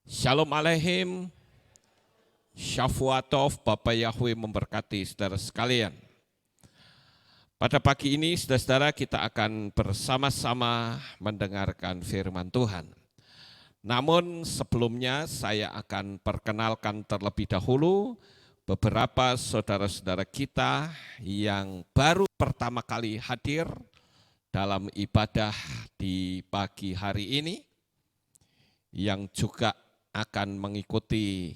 Shalom Aleichem, Shavuatov, Bapak Yahweh memberkati saudara sekalian. Pada pagi ini saudara-saudara kita akan bersama-sama mendengarkan firman Tuhan. Namun sebelumnya saya akan perkenalkan terlebih dahulu beberapa saudara-saudara kita yang baru pertama kali hadir dalam ibadah di pagi hari ini, yang juga akan mengikuti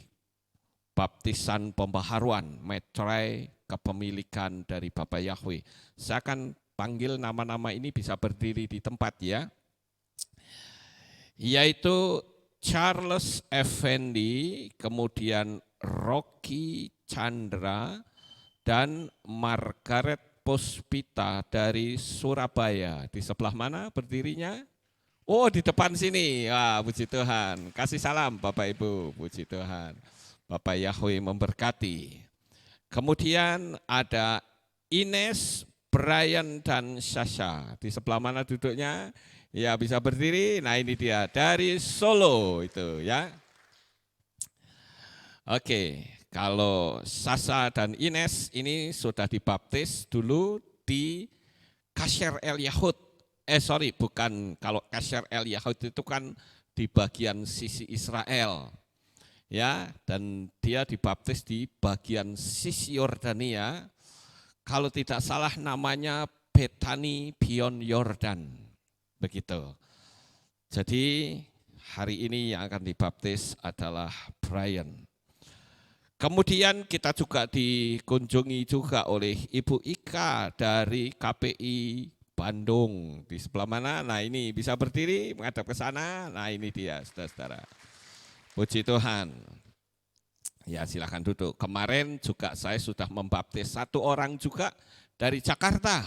baptisan pembaharuan meterai kepemilikan dari Bapak Yahweh. Saya akan panggil nama-nama ini, bisa berdiri di tempat ya. Yaitu Charles Effendi, kemudian Rocky Chandra, dan Margaret Puspita dari Surabaya. Di sebelah mana berdirinya? Oh, di depan sini. Wah, puji Tuhan. Kasih salam Bapak Ibu, puji Tuhan. Bapak Yahweh memberkati. Kemudian ada Ines, Brian, dan Sasha. Di sebelah mana duduknya? Ya, bisa berdiri. Nah, ini dia dari Solo itu ya. Oke, kalau Sasha dan Ines ini sudah dibaptis dulu di Kasher El Yahud. Bukan, kalau Kasher El Yahud itu kan di bagian sisi Israel. Ya, dan dia dibaptis di bagian sisi Yordania. Kalau tidak salah namanya Bethany Beyond Yordan. Begitu. Jadi hari ini yang akan dibaptis adalah Brian. Kemudian kita juga dikunjungi juga oleh Ibu Ika dari KPI Bandung. Di sebelah mana? Nah, ini bisa berdiri menghadap ke sana. Nah, ini dia saudara-saudara. Puji Tuhan. Ya, silakan duduk. Kemarin juga saya sudah membaptis satu orang juga dari Jakarta,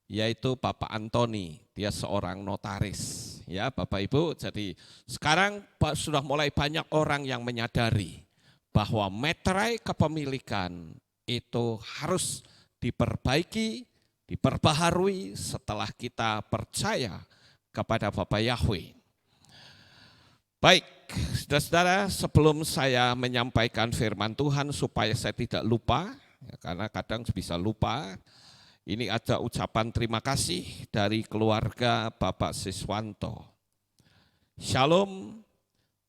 yaitu Bapak Antoni. Dia seorang notaris. Ya, Bapak Ibu. Jadi sekarang sudah mulai banyak orang yang menyadari bahwa meterai kepemilikan itu harus diperbaiki, diperbaharui setelah kita percaya kepada Bapak Yahweh. Baik, saudara-saudara, sebelum saya menyampaikan firman Tuhan supaya saya tidak lupa, karena kadang bisa lupa, ini ada ucapan terima kasih dari keluarga Bapak Siswanto. Shalom,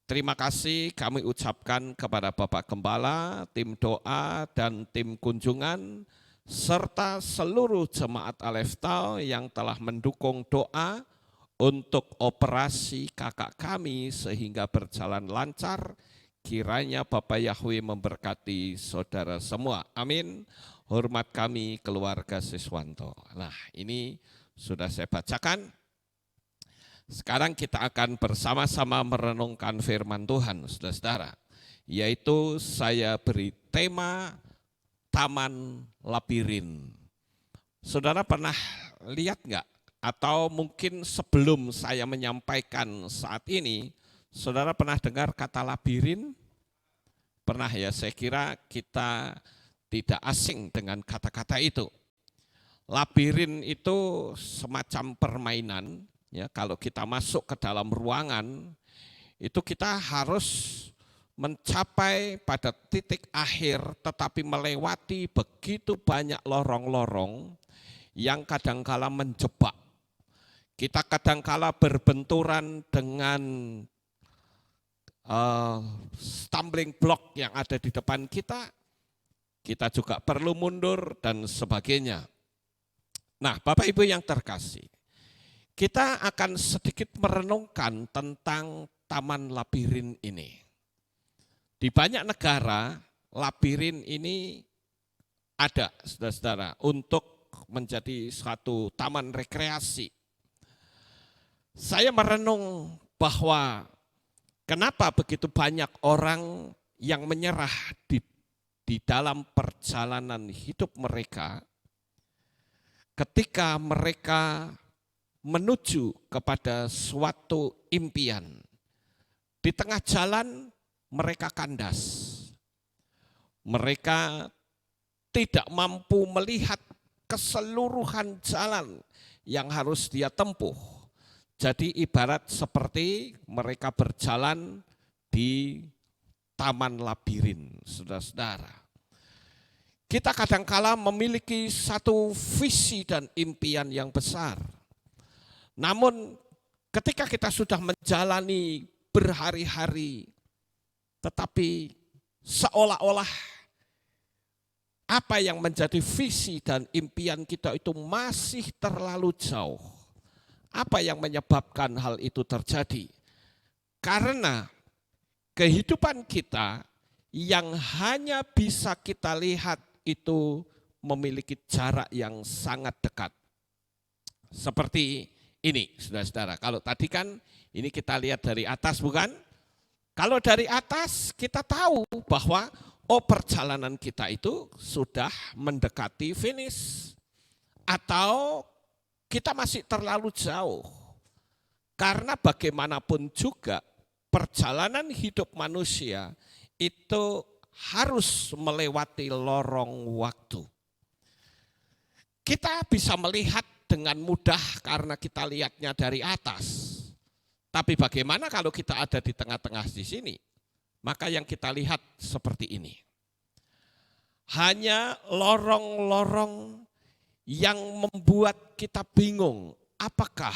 terima kasih kami ucapkan kepada Bapak Gembala, tim doa dan tim kunjungan, serta seluruh jemaat Aleftal yang telah mendukung doa untuk operasi kakak kami sehingga berjalan lancar. Kiranya Bapak Yahweh memberkati saudara semua. Amin. Hormat kami keluarga Siswanto. Nah, ini sudah saya bacakan. Sekarang kita akan bersama-sama merenungkan firman Tuhan, saudara-saudara. Yaitu saya beri tema Taman Labirin. Saudara pernah lihat enggak? Atau mungkin sebelum saya menyampaikan saat ini, saudara pernah dengar kata labirin? Pernah ya, saya kira kita tidak asing dengan kata-kata itu. Labirin itu semacam permainan, ya, kalau kita masuk ke dalam ruangan, itu kita harus mencapai pada titik akhir, tetapi melewati begitu banyak lorong-lorong yang kadangkala menjebak. Kita kadangkala berbenturan dengan stumbling block yang ada di depan kita. Kita juga perlu mundur dan sebagainya. Nah, Bapak Ibu yang terkasih, kita akan sedikit merenungkan tentang Taman Labirin ini. Di banyak negara, labirin ini ada, saudara-saudara, untuk menjadi suatu taman rekreasi. Saya merenung bahwa kenapa begitu banyak orang yang menyerah di dalam perjalanan hidup mereka ketika mereka menuju kepada suatu impian. Di tengah jalan mereka kandas. Mereka tidak mampu melihat keseluruhan jalan yang harus dia tempuh. Jadi ibarat seperti mereka berjalan di taman labirin, saudara-saudara. Kita kadangkala memiliki satu visi dan impian yang besar. Namun ketika kita sudah menjalani berhari-hari, tetapi seolah-olah apa yang menjadi visi dan impian kita itu masih terlalu jauh. Apa yang menyebabkan hal itu terjadi? Karena kehidupan kita yang hanya bisa kita lihat itu memiliki jarak yang sangat dekat. Seperti ini, saudara-saudara. Kalau tadi kan ini kita lihat dari atas, bukan? Kalau dari atas kita tahu bahwa perjalanan kita itu sudah mendekati finish. Atau kita masih terlalu jauh. Karena bagaimanapun juga perjalanan hidup manusia itu harus melewati lorong waktu. Kita bisa melihat dengan mudah karena kita lihatnya dari atas. Tapi bagaimana kalau kita ada di tengah-tengah di sini? Maka yang kita lihat seperti ini. Hanya lorong-lorong yang membuat kita bingung. Apakah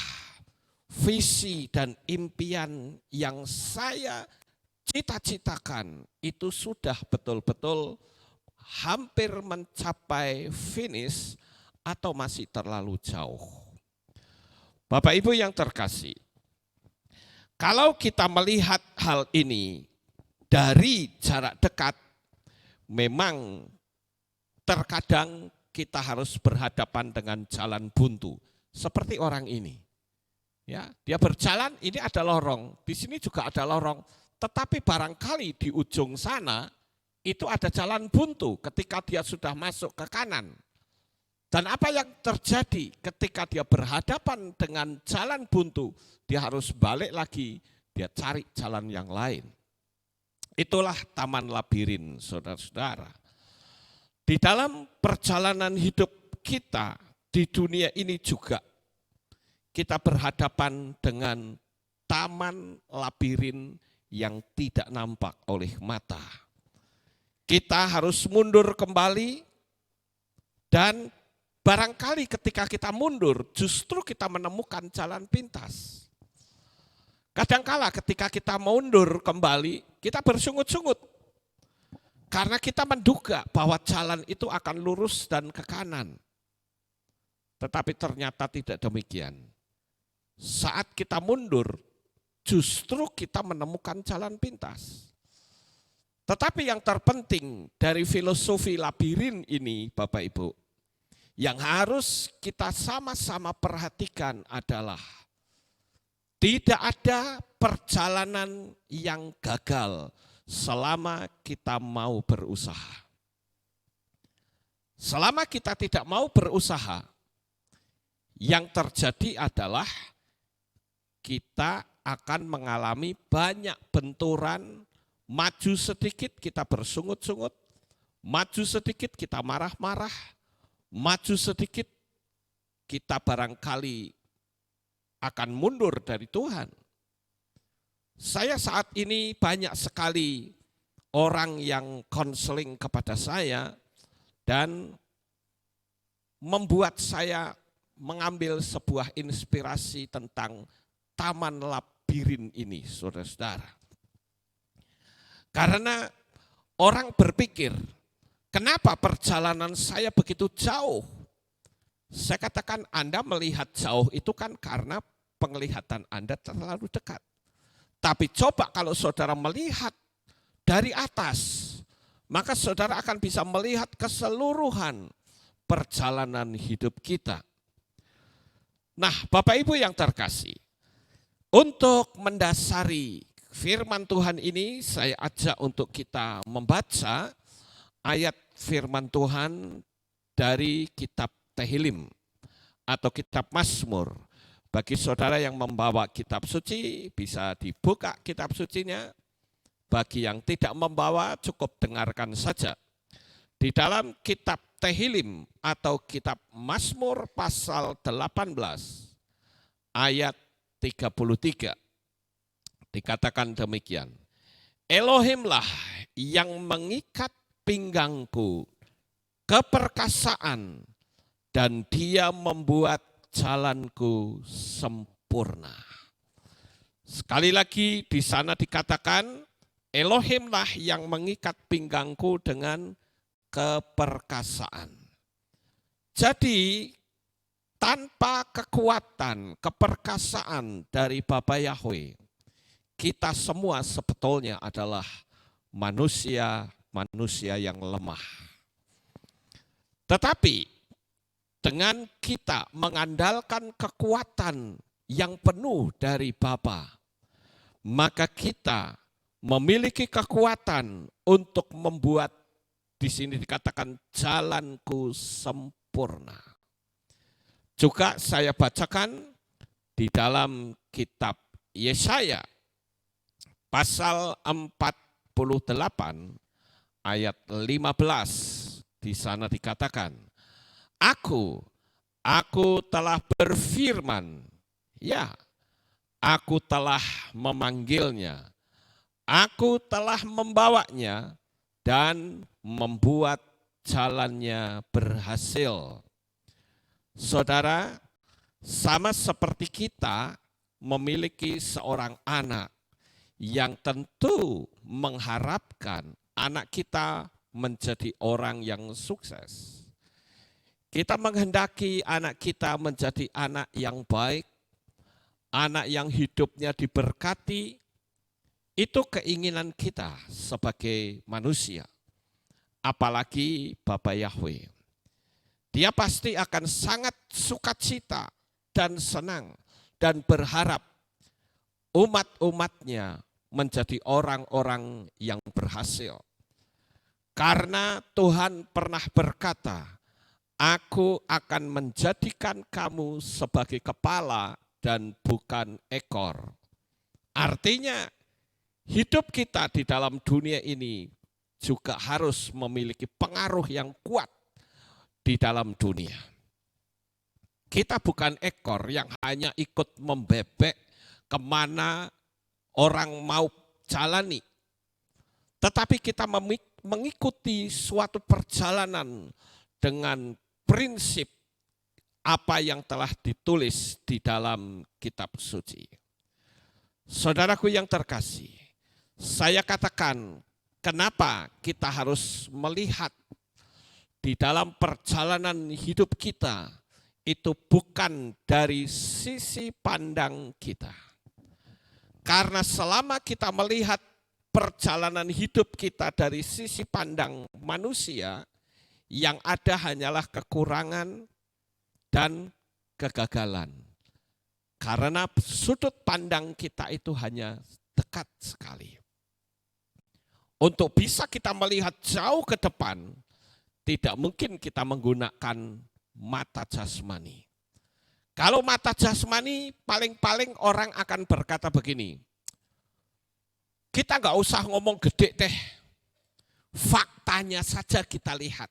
visi dan impian yang saya cita-citakan itu sudah betul-betul hampir mencapai finish atau masih terlalu jauh? Bapak Ibu yang terkasih, kalau kita melihat hal ini dari jarak dekat, memang terkadang kita harus berhadapan dengan jalan buntu seperti orang ini. Ya, dia berjalan, ini ada lorong, di sini juga ada lorong. Tetapi barangkali di ujung sana itu ada jalan buntu ketika dia sudah masuk ke kanan. Dan apa yang terjadi ketika dia berhadapan dengan jalan buntu, dia harus balik lagi, dia cari jalan yang lain. Itulah taman labirin, saudara-saudara. Di dalam perjalanan hidup kita di dunia ini juga, kita berhadapan dengan taman labirin yang tidak nampak oleh mata. Kita harus mundur kembali dan barangkali ketika kita mundur justru kita menemukan jalan pintas. Kadangkala ketika kita mundur kembali kita bersungut-sungut karena kita menduga bahwa jalan itu akan lurus dan ke kanan. Tetapi ternyata tidak demikian. Saat kita mundur justru kita menemukan jalan pintas. Tetapi yang terpenting dari filosofi labirin ini Bapak Ibu, yang harus kita sama-sama perhatikan adalah tidak ada perjalanan yang gagal selama kita mau berusaha. Selama kita tidak mau berusaha, yang terjadi adalah kita akan mengalami banyak benturan, maju sedikit kita bersungut-sungut, maju sedikit kita marah-marah, maju sedikit kita barangkali akan mundur dari Tuhan. Saya saat ini banyak sekali orang yang konseling kepada saya dan membuat saya mengambil sebuah inspirasi tentang taman labirin ini, saudara-saudara. Karena orang berpikir, kenapa perjalanan saya begitu jauh? Saya katakan Anda melihat jauh itu kan karena penglihatan Anda terlalu dekat. Tapi coba kalau saudara melihat dari atas, maka saudara akan bisa melihat keseluruhan perjalanan hidup kita. Nah, Bapak Ibu yang terkasih, untuk mendasari firman Tuhan ini, saya ajak untuk kita membaca ayat firman Tuhan dari kitab Tehillim atau kitab Mazmur. Bagi saudara yang membawa kitab suci, bisa dibuka kitab sucinya. Bagi yang tidak membawa, cukup dengarkan saja. Di dalam kitab Tehillim atau kitab Mazmur pasal 18 ayat 33 dikatakan demikian. Elohimlah yang mengikat pinggangku, keperkasaan, dan dia membuat jalanku sempurna. Sekali lagi di sana dikatakan, Elohimlah yang mengikat pinggangku dengan keperkasaan. Jadi tanpa kekuatan, keperkasaan dari Bapa Yahweh, kita semua sebetulnya adalah manusia yang lemah. Tetapi dengan kita mengandalkan kekuatan yang penuh dari Bapa, maka kita memiliki kekuatan untuk membuat, di sini dikatakan, jalanku sempurna. Juga saya bacakan di dalam kitab Yesaya pasal 48 ayat 15, di sana dikatakan, Aku telah berfirman, ya, aku telah memanggilnya, aku telah membawanya dan membuat jalannya berhasil. Saudara, sama seperti kita memiliki seorang anak yang tentu mengharapkan anak kita menjadi orang yang sukses. Kita menghendaki anak kita menjadi anak yang baik, anak yang hidupnya diberkati. Itu keinginan kita sebagai manusia. Apalagi Bapa Yahweh. Dia pasti akan sangat sukacita dan senang dan berharap umat-umatnya menjadi orang-orang yang berhasil. Karena Tuhan pernah berkata, Aku akan menjadikan kamu sebagai kepala dan bukan ekor. Artinya hidup kita di dalam dunia ini juga harus memiliki pengaruh yang kuat di dalam dunia. Kita bukan ekor yang hanya ikut membebek kemana orang mau jalani. Tetapi kita mengikuti suatu perjalanan dengan prinsip apa yang telah ditulis di dalam kitab suci. Saudaraku yang terkasih, saya katakan kenapa kita harus melihat di dalam perjalanan hidup kita itu bukan dari sisi pandang kita. Karena selama kita melihat perjalanan hidup kita dari sisi pandang manusia, yang ada hanyalah kekurangan dan kegagalan. Karena sudut pandang kita itu hanya dekat sekali. Untuk bisa kita melihat jauh ke depan, tidak mungkin kita menggunakan mata jasmani. Kalau mata jasmani, paling-paling orang akan berkata begini, kita nggak usah ngomong gede teh, faktanya saja kita lihat.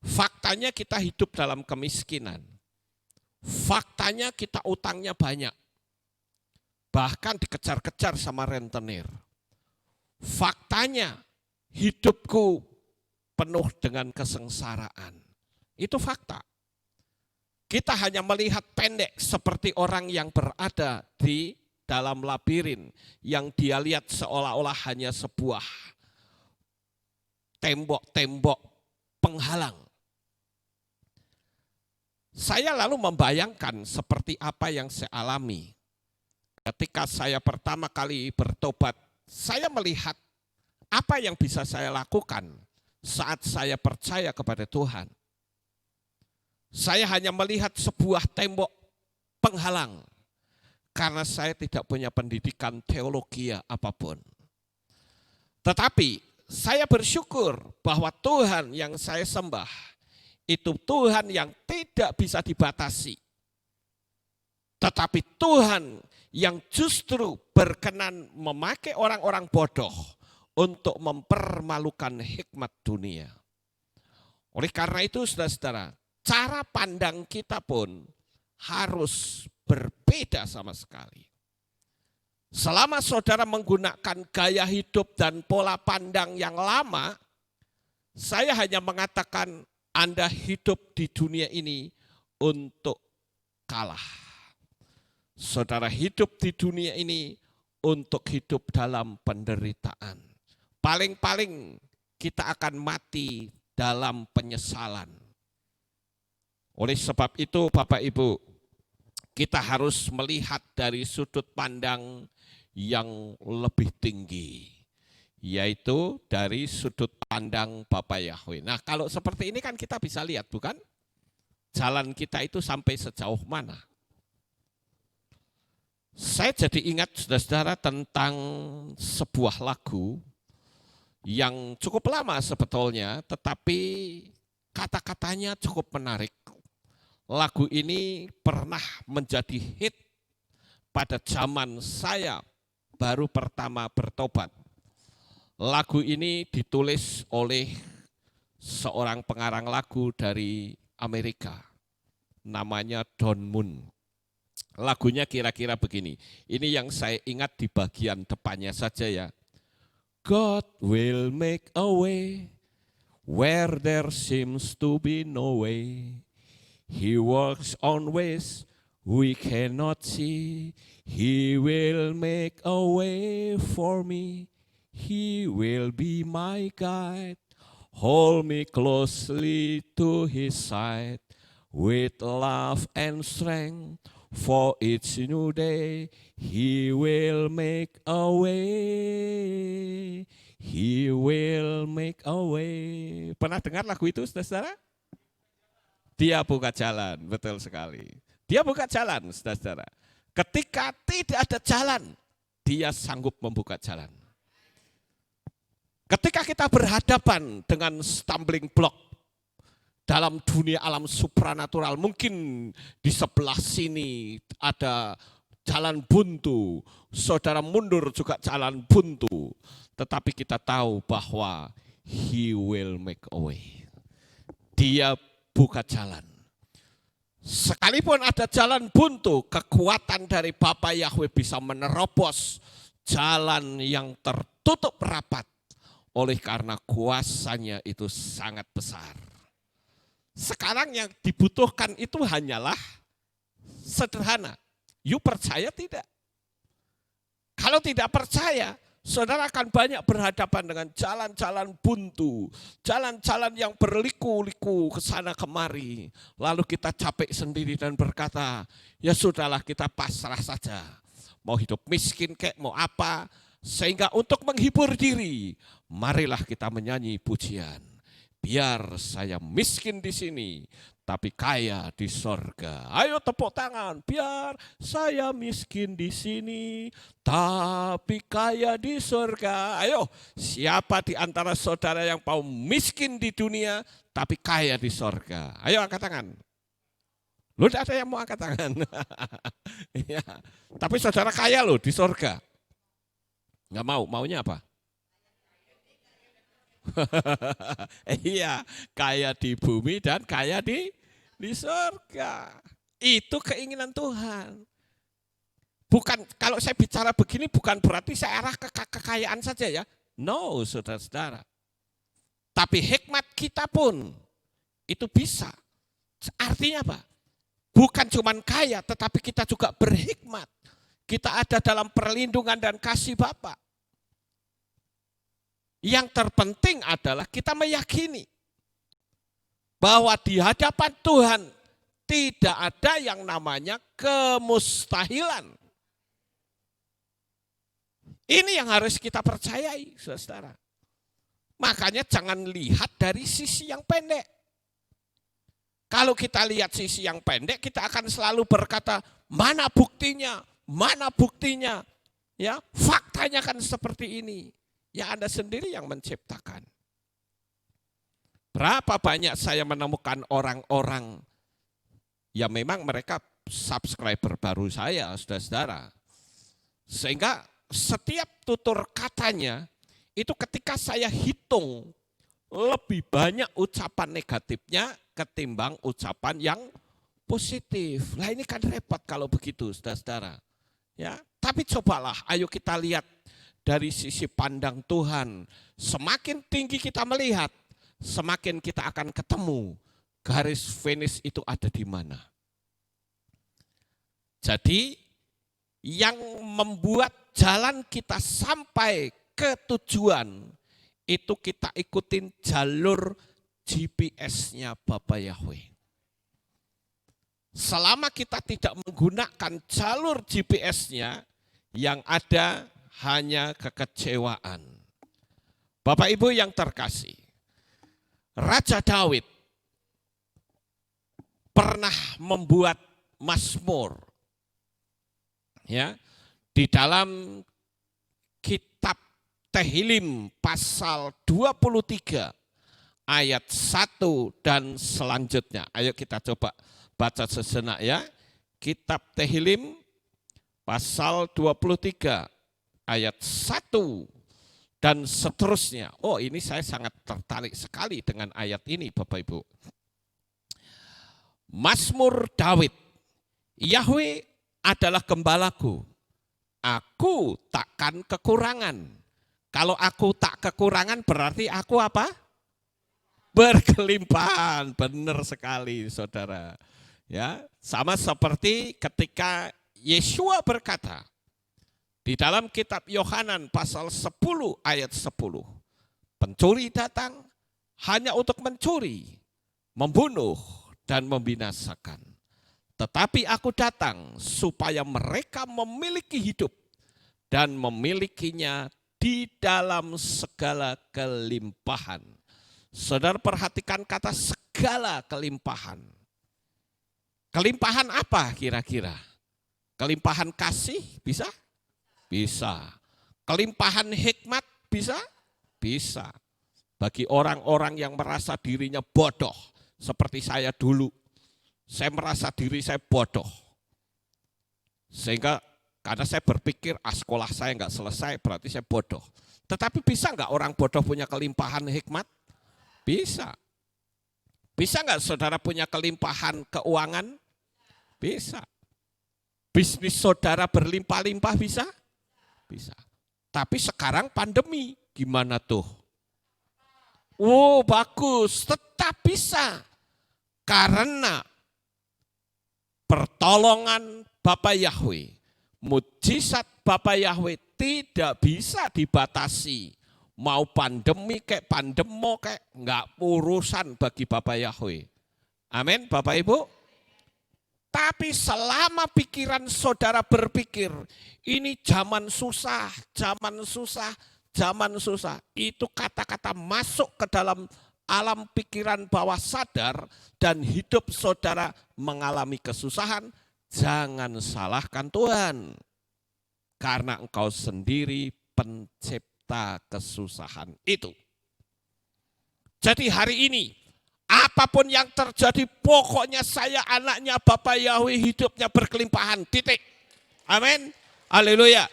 Faktanya kita hidup dalam kemiskinan. Faktanya kita utangnya banyak. Bahkan dikejar-kejar sama rentenir. Faktanya hidupku penuh dengan kesengsaraan. Itu fakta. Kita hanya melihat pendek seperti orang yang berada di dalam labirin. Yang dia lihat seolah-olah hanya sebuah tembok-tembok penghalang. Saya lalu membayangkan seperti apa yang saya alami. Ketika saya pertama kali bertobat, saya melihat apa yang bisa saya lakukan saat saya percaya kepada Tuhan. Saya hanya melihat sebuah tembok penghalang karena saya tidak punya pendidikan teologi apapun. Tetapi saya bersyukur bahwa Tuhan yang saya sembah itu Tuhan yang tidak bisa dibatasi. Tetapi Tuhan yang justru berkenan memakai orang-orang bodoh untuk mempermalukan hikmat dunia. Oleh karena itu saudara-saudara, cara pandang kita pun harus berbeda sama sekali. Selama saudara menggunakan gaya hidup dan pola pandang yang lama, saya hanya mengatakan Anda hidup di dunia ini untuk kalah. Saudara hidup di dunia ini untuk hidup dalam penderitaan. Paling-paling kita akan mati dalam penyesalan. Oleh sebab itu Bapak Ibu, kita harus melihat dari sudut pandang yang lebih tinggi, yaitu dari sudut pandang Bapa Yahweh. Nah, kalau seperti ini kan kita bisa lihat, bukan? Jalan kita itu sampai sejauh mana? Saya jadi ingat saudara-saudara tentang sebuah lagu yang cukup lama sebetulnya, tetapi kata-katanya cukup menarik. Lagu ini pernah menjadi hit pada zaman saya baru pertama bertobat. Lagu ini ditulis oleh seorang pengarang lagu dari Amerika, namanya Don Moon. Lagunya kira-kira begini, ini yang saya ingat di bagian depannya saja ya. God will make a way where there seems to be no way. He works on ways we cannot see. He will make a way for me. He will be my guide. Hold me closely to his side. With love and strength for each new day. He will make a way. He will make a way. Pernah dengar lagu itu, saudara-saudara? Dia buka jalan, betul sekali. Dia buka jalan, saudara-saudara. Ketika tidak ada jalan, dia sanggup membuka jalan. Ketika kita berhadapan dengan stumbling block dalam dunia alam supranatural, mungkin di sebelah sini ada jalan buntu, saudara mundur juga jalan buntu, tetapi kita tahu bahwa He will make a way. Dia buka jalan. Sekalipun ada jalan buntu, kekuatan dari Bapa Yahweh bisa menerobos jalan yang tertutup rapat. Oleh karena kuasanya itu sangat besar. Sekarang yang dibutuhkan itu hanyalah sederhana. You percaya tidak? Kalau tidak percaya, saudara akan banyak berhadapan dengan jalan-jalan buntu, jalan-jalan yang berliku-liku ke sana kemari. Lalu kita capek sendiri dan berkata, ya sudahlah kita pasrah saja. Mau hidup miskin kek, mau apa. Sehingga untuk menghibur diri, marilah kita menyanyi pujian. Biar saya miskin di sini, tapi kaya di sorga. Ayo tepuk tangan, biar saya miskin di sini, tapi kaya di sorga. Ayo, siapa di antara saudara yang mau miskin di dunia, tapi kaya di sorga? Ayo angkat tangan. Lu tidak ada yang mau angkat tangan. Ya, tapi saudara kaya loh di sorga. Nggak mau, maunya apa? Iya, kaya di bumi dan kaya di surga. Itu keinginan Tuhan. Bukan, kalau saya bicara begini bukan berarti saya arah ke kekayaan saja ya. No, saudara-saudara. Tapi hikmat kita pun itu bisa. Artinya apa? Bukan cuma kaya, tetapi kita juga berhikmat. Kita ada dalam perlindungan dan kasih Bapa. Yang terpenting adalah kita meyakini bahwa di hadapan Tuhan tidak ada yang namanya kemustahilan. Ini yang harus kita percayai, saudara. Makanya jangan lihat dari sisi yang pendek. Kalau kita lihat sisi yang pendek, kita akan selalu berkata, mana buktinya? Mana buktinya? Ya, faktanya kan seperti ini. Ya Anda sendiri yang menciptakan. Berapa banyak saya menemukan orang-orang yang memang mereka subscriber baru saya, saudara-saudara. Sehingga setiap tutur katanya, itu ketika saya hitung, lebih banyak ucapan negatifnya ketimbang ucapan yang positif. Lah ini kan repot kalau begitu, saudara-saudara. Ya, Tetapi cobalah, ayo kita lihat dari sisi pandang Tuhan. Semakin tinggi kita melihat, semakin kita akan ketemu garis finish itu ada di mana. Jadi yang membuat jalan kita sampai ke tujuan itu kita ikutin jalur GPS-nya Bapa Yahweh. Selama kita tidak menggunakan jalur GPS-nya, yang ada hanya kekecewaan. Bapak Ibu yang terkasih, Raja Daud pernah membuat mazmur. Ya, di dalam kitab Tehillim pasal 23 ayat 1 dan selanjutnya. Ayo kita coba baca sejenak ya. Kitab Tehillim pasal 23 ayat 1 dan seterusnya. Oh, ini saya sangat tertarik sekali dengan ayat ini Bapak Ibu. Mazmur Daud. Yahweh adalah gembalaku. Aku takkan kekurangan. Kalau aku tak kekurangan berarti aku apa? Berkelimpahan. Benar sekali saudara. Ya, sama seperti ketika Yeshua berkata di dalam kitab Yohanan pasal 10 ayat 10. Pencuri datang hanya untuk mencuri, membunuh dan membinasakan. Tetapi aku datang supaya mereka memiliki hidup dan memilikinya di dalam segala kelimpahan. Saudara perhatikan kata segala kelimpahan. Kelimpahan apa kira-kira? Kelimpahan kasih bisa? Bisa. Kelimpahan hikmat bisa? Bisa. Bagi orang-orang yang merasa dirinya bodoh, seperti saya dulu. Saya merasa diri saya bodoh. Sehingga karena saya berpikir sekolah saya nggak selesai berarti saya bodoh. Tetapi bisa nggak orang bodoh punya kelimpahan hikmat? Bisa. Bisa nggak saudara punya kelimpahan keuangan? Bisa. Bisnis saudara berlimpah-limpah bisa? Bisa. Tapi sekarang pandemi gimana tuh? Oh bagus, tetap bisa. Karena pertolongan Bapa Yahweh, mujizat Bapa Yahweh tidak bisa dibatasi. Mau pandemi kayak pandemo kayak enggak urusan bagi Bapa Yahweh. Amin Bapak Ibu. Tapi selama pikiran saudara berpikir ini zaman susah, zaman susah, zaman susah. Itu kata-kata masuk ke dalam alam pikiran bawah sadar dan hidup saudara mengalami kesusahan, jangan salahkan Tuhan. Karena engkau sendiri pencipta kesusahan itu. Jadi hari ini, apapun yang terjadi, pokoknya saya anaknya Bapa Yahweh hidupnya berkelimpahan, titik. Amin, haleluya.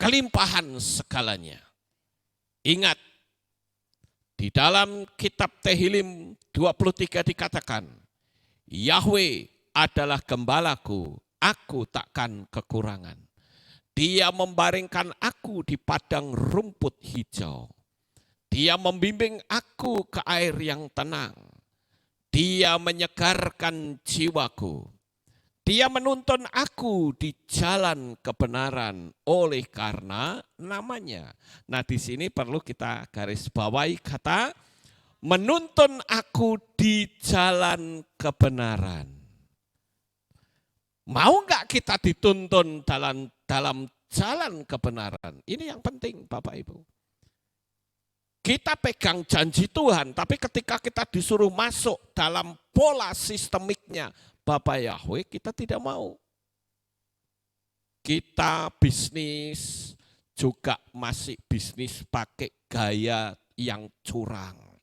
Kelimpahan segalanya. Ingat, di dalam kitab Tehillim 23 dikatakan, Yahweh adalah gembalaku, aku takkan kekurangan. Dia membaringkan aku di padang rumput hijau. Dia membimbing aku ke air yang tenang. Dia menyegarkan jiwaku. Dia menuntun aku di jalan kebenaran oleh karena namanya. Nah di sini perlu kita garis bawahi kata menuntun aku di jalan kebenaran. Mau enggak kita dituntun dalam jalan kebenaran? Ini yang penting Bapak Ibu. Kita pegang janji Tuhan, tapi ketika kita disuruh masuk dalam pola sistemiknya Bapa Yahweh, kita tidak mau. Kita bisnis juga masih bisnis pakai gaya yang curang.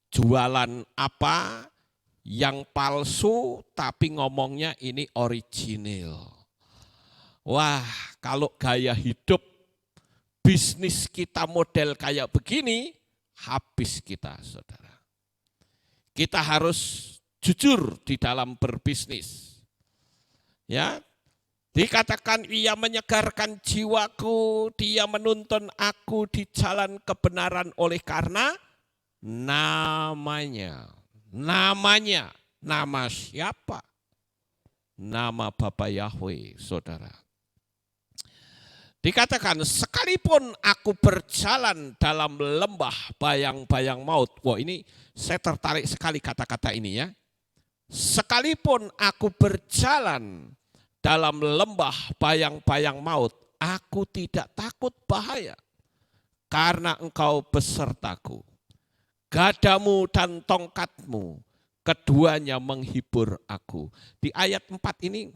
Jualan apa yang palsu tapi ngomongnya ini original. Wah, kalau gaya hidup bisnis kita model kayak begini, habis kita saudara. Kita harus jujur di dalam berbisnis. Ya, dikatakan ia menyegarkan jiwaku, dia menuntun aku di jalan kebenaran oleh karena namanya. Namanya, nama siapa? Nama Bapa Yahweh, saudara. Dikatakan sekalipun aku berjalan dalam lembah bayang-bayang maut. Wah, ini saya tertarik sekali kata-kata ini ya. Sekalipun aku berjalan dalam lembah bayang-bayang maut, aku tidak takut bahaya, karena engkau besertaku. Gadamu dan tongkatmu, keduanya menghibur aku. Di ayat 4 ini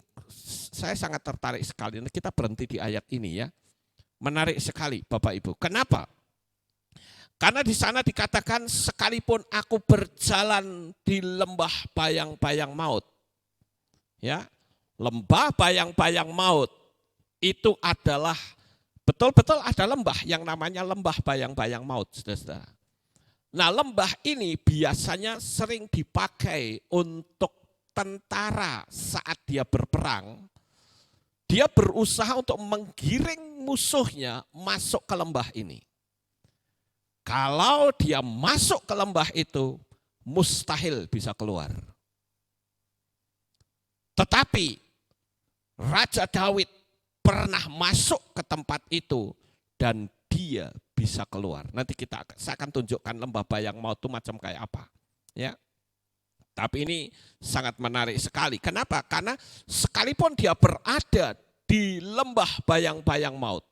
saya sangat tertarik sekali. Kita berhenti di ayat ini ya. Menarik sekali Bapak Ibu. Kenapa? Karena di sana dikatakan sekalipun aku berjalan di lembah bayang-bayang maut. Ya, lembah bayang-bayang maut itu adalah betul-betul ada lembah yang namanya lembah bayang-bayang maut, saudara. Nah, lembah ini biasanya sering dipakai untuk tentara saat dia berperang. Dia berusaha untuk menggiring musuhnya masuk ke lembah ini. Kalau dia masuk ke lembah itu, mustahil bisa keluar. Tetapi Raja Daud pernah masuk ke tempat itu dan dia bisa keluar. Nanti saya akan tunjukkan lembah bayang maut itu macam kayak apa. Ya. Tapi ini sangat menarik sekali. Kenapa? Karena sekalipun dia berada di lembah bayang-bayang maut,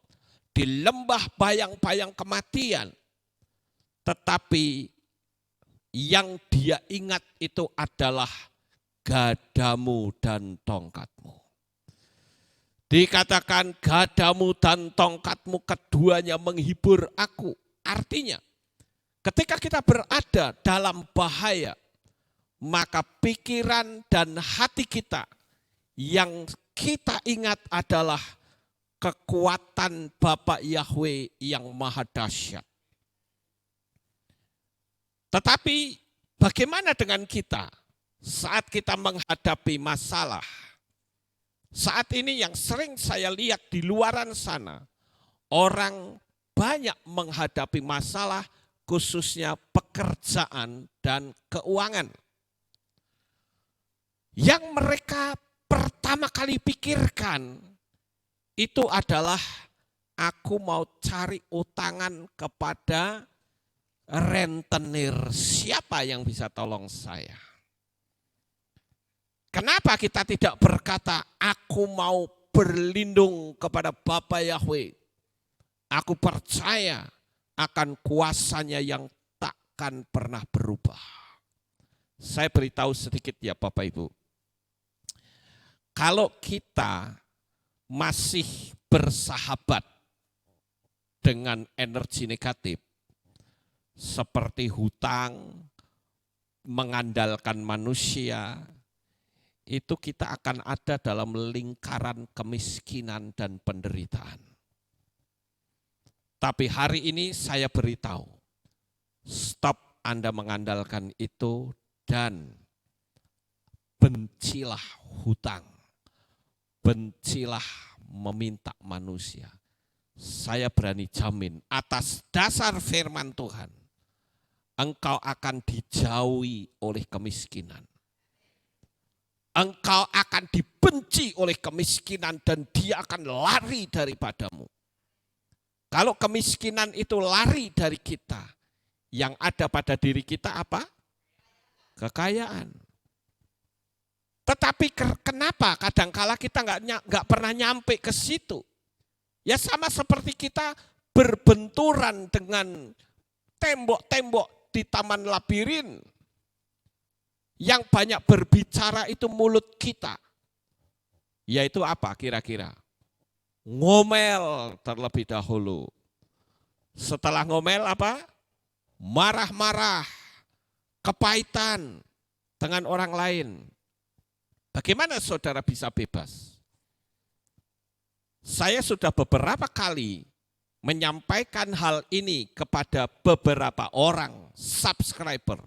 di lembah bayang-bayang kematian, tetapi yang dia ingat itu adalah gadamu dan tongkatmu. Dikatakan gadamu dan tongkatmu keduanya menghibur aku. Artinya ketika kita berada dalam bahaya, maka pikiran dan hati kita yang kita ingat adalah kekuatan Bapa Yahweh yang maha dahsyat. Tetapi bagaimana dengan kita saat kita menghadapi masalah? Saat ini yang sering saya lihat di luaran sana, orang banyak menghadapi masalah khususnya pekerjaan dan keuangan. Yang mereka pertama kali pikirkan itu adalah aku mau cari utangan kepada rentenir, siapa yang bisa tolong saya? Kenapa kita tidak berkata, aku mau berlindung kepada Bapa Yahweh. Aku percaya akan kuasanya yang takkan pernah berubah. Saya beritahu sedikit ya Bapak Ibu. Kalau kita masih bersahabat dengan energi negatif, seperti hutang, mengandalkan manusia, itu kita akan ada dalam lingkaran kemiskinan dan penderitaan. Tapi hari ini saya beritahu, stop Anda mengandalkan itu dan bencilah hutang, bencilah meminta manusia. Saya berani jamin atas dasar firman Tuhan, engkau akan dijauhi oleh kemiskinan. Engkau akan dibenci oleh kemiskinan dan dia akan lari daripadamu. Kalau kemiskinan itu lari dari kita, yang ada pada diri kita apa? Kekayaan. Tetapi kenapa kadangkala kita nggak pernah nyampe ke situ? Ya sama seperti kita berbenturan dengan tembok-tembok di taman labirin. Yang banyak berbicara itu mulut kita. Yaitu apa kira-kira? Ngomel terlebih dahulu. Setelah ngomel apa? Marah-marah, kepahitan dengan orang lain. Bagaimana saudara bisa bebas? Saya sudah beberapa kali menyampaikan hal ini kepada beberapa orang subscriber.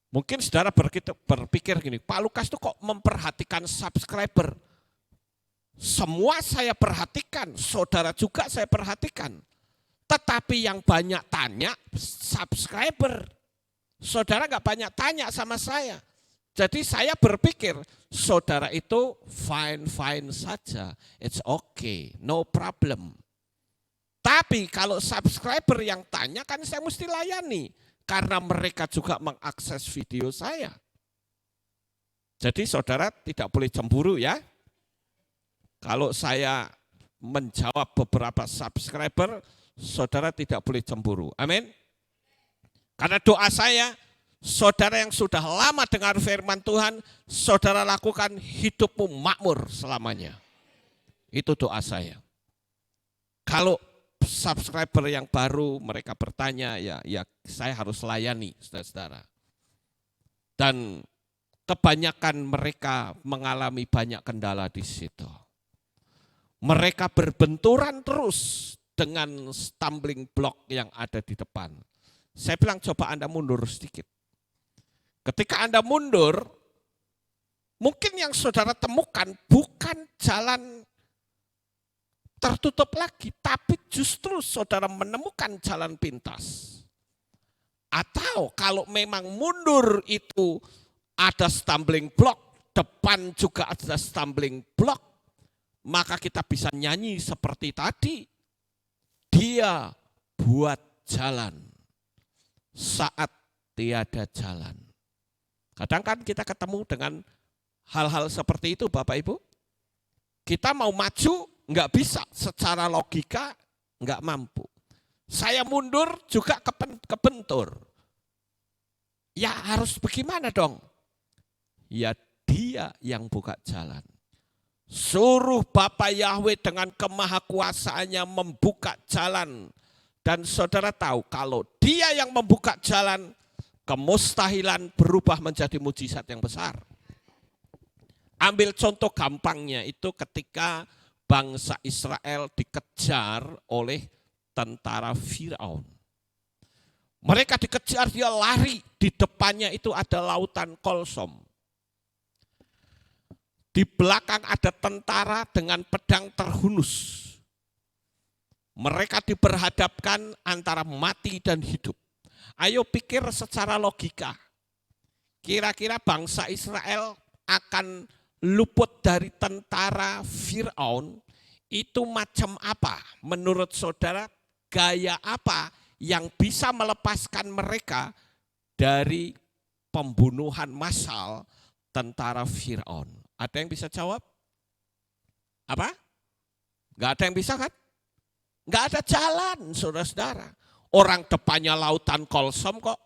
Mungkin saudara berpikir gini, Pak Lukas itu kok memperhatikan subscriber. Semua saya perhatikan, saudara juga saya perhatikan. Tetapi yang banyak tanya subscriber. Saudara nggak banyak tanya sama saya. Jadi saya berpikir saudara itu fine-fine saja. It's okay, no problem. Tapi kalau subscriber yang tanya kan saya mesti layani. Karena mereka juga mengakses video saya. Jadi saudara tidak boleh cemburu ya. Kalau saya menjawab beberapa subscriber, saudara tidak boleh cemburu. Amin. Karena doa saya, saudara yang sudah lama dengar firman Tuhan, saudara lakukan hidupmu makmur selamanya. Itu doa saya. Kalau subscriber yang baru mereka bertanya, ya saya harus layani saudara-saudara. Dan kebanyakan mereka mengalami banyak kendala di situ. Mereka berbenturan terus dengan stumbling block yang ada di depan. Saya bilang coba Anda mundur sedikit. Ketika Anda mundur, mungkin yang saudara temukan bukan jalan tertutup lagi, tapi justru saudara menemukan jalan pintas. Atau kalau memang mundur itu ada stumbling block, depan juga ada stumbling block, maka kita bisa nyanyi seperti tadi. Dia buat jalan saat tiada jalan. Kadang kan kita ketemu dengan hal-hal seperti itu Bapak Ibu. Kita mau maju nggak bisa, secara logika nggak mampu. Saya mundur juga kebentur. Ya harus bagaimana dong? Ya dia yang buka jalan. Suruh Bapa Yahweh dengan kemahakuasaannya membuka jalan. Dan saudara tahu kalau dia yang membuka jalan, kemustahilan berubah menjadi mujizat yang besar. Ambil contoh gampangnya itu ketika bangsa Israel dikejar oleh tentara Firaun. Mereka dikejar, dia lari, di depannya itu ada lautan Kolsom. Di belakang ada tentara dengan pedang terhunus. Mereka diperhadapkan antara mati dan hidup. Ayo pikir secara logika. Kira-kira bangsa Israel akan luput dari tentara Firaun itu macam apa? Menurut saudara, gaya apa yang bisa melepaskan mereka dari pembunuhan massal tentara Firaun? Ada yang bisa jawab? Apa? Gak ada yang bisa kan? Gak ada jalan, saudara-saudara. Orang depannya lautan Kolsom kok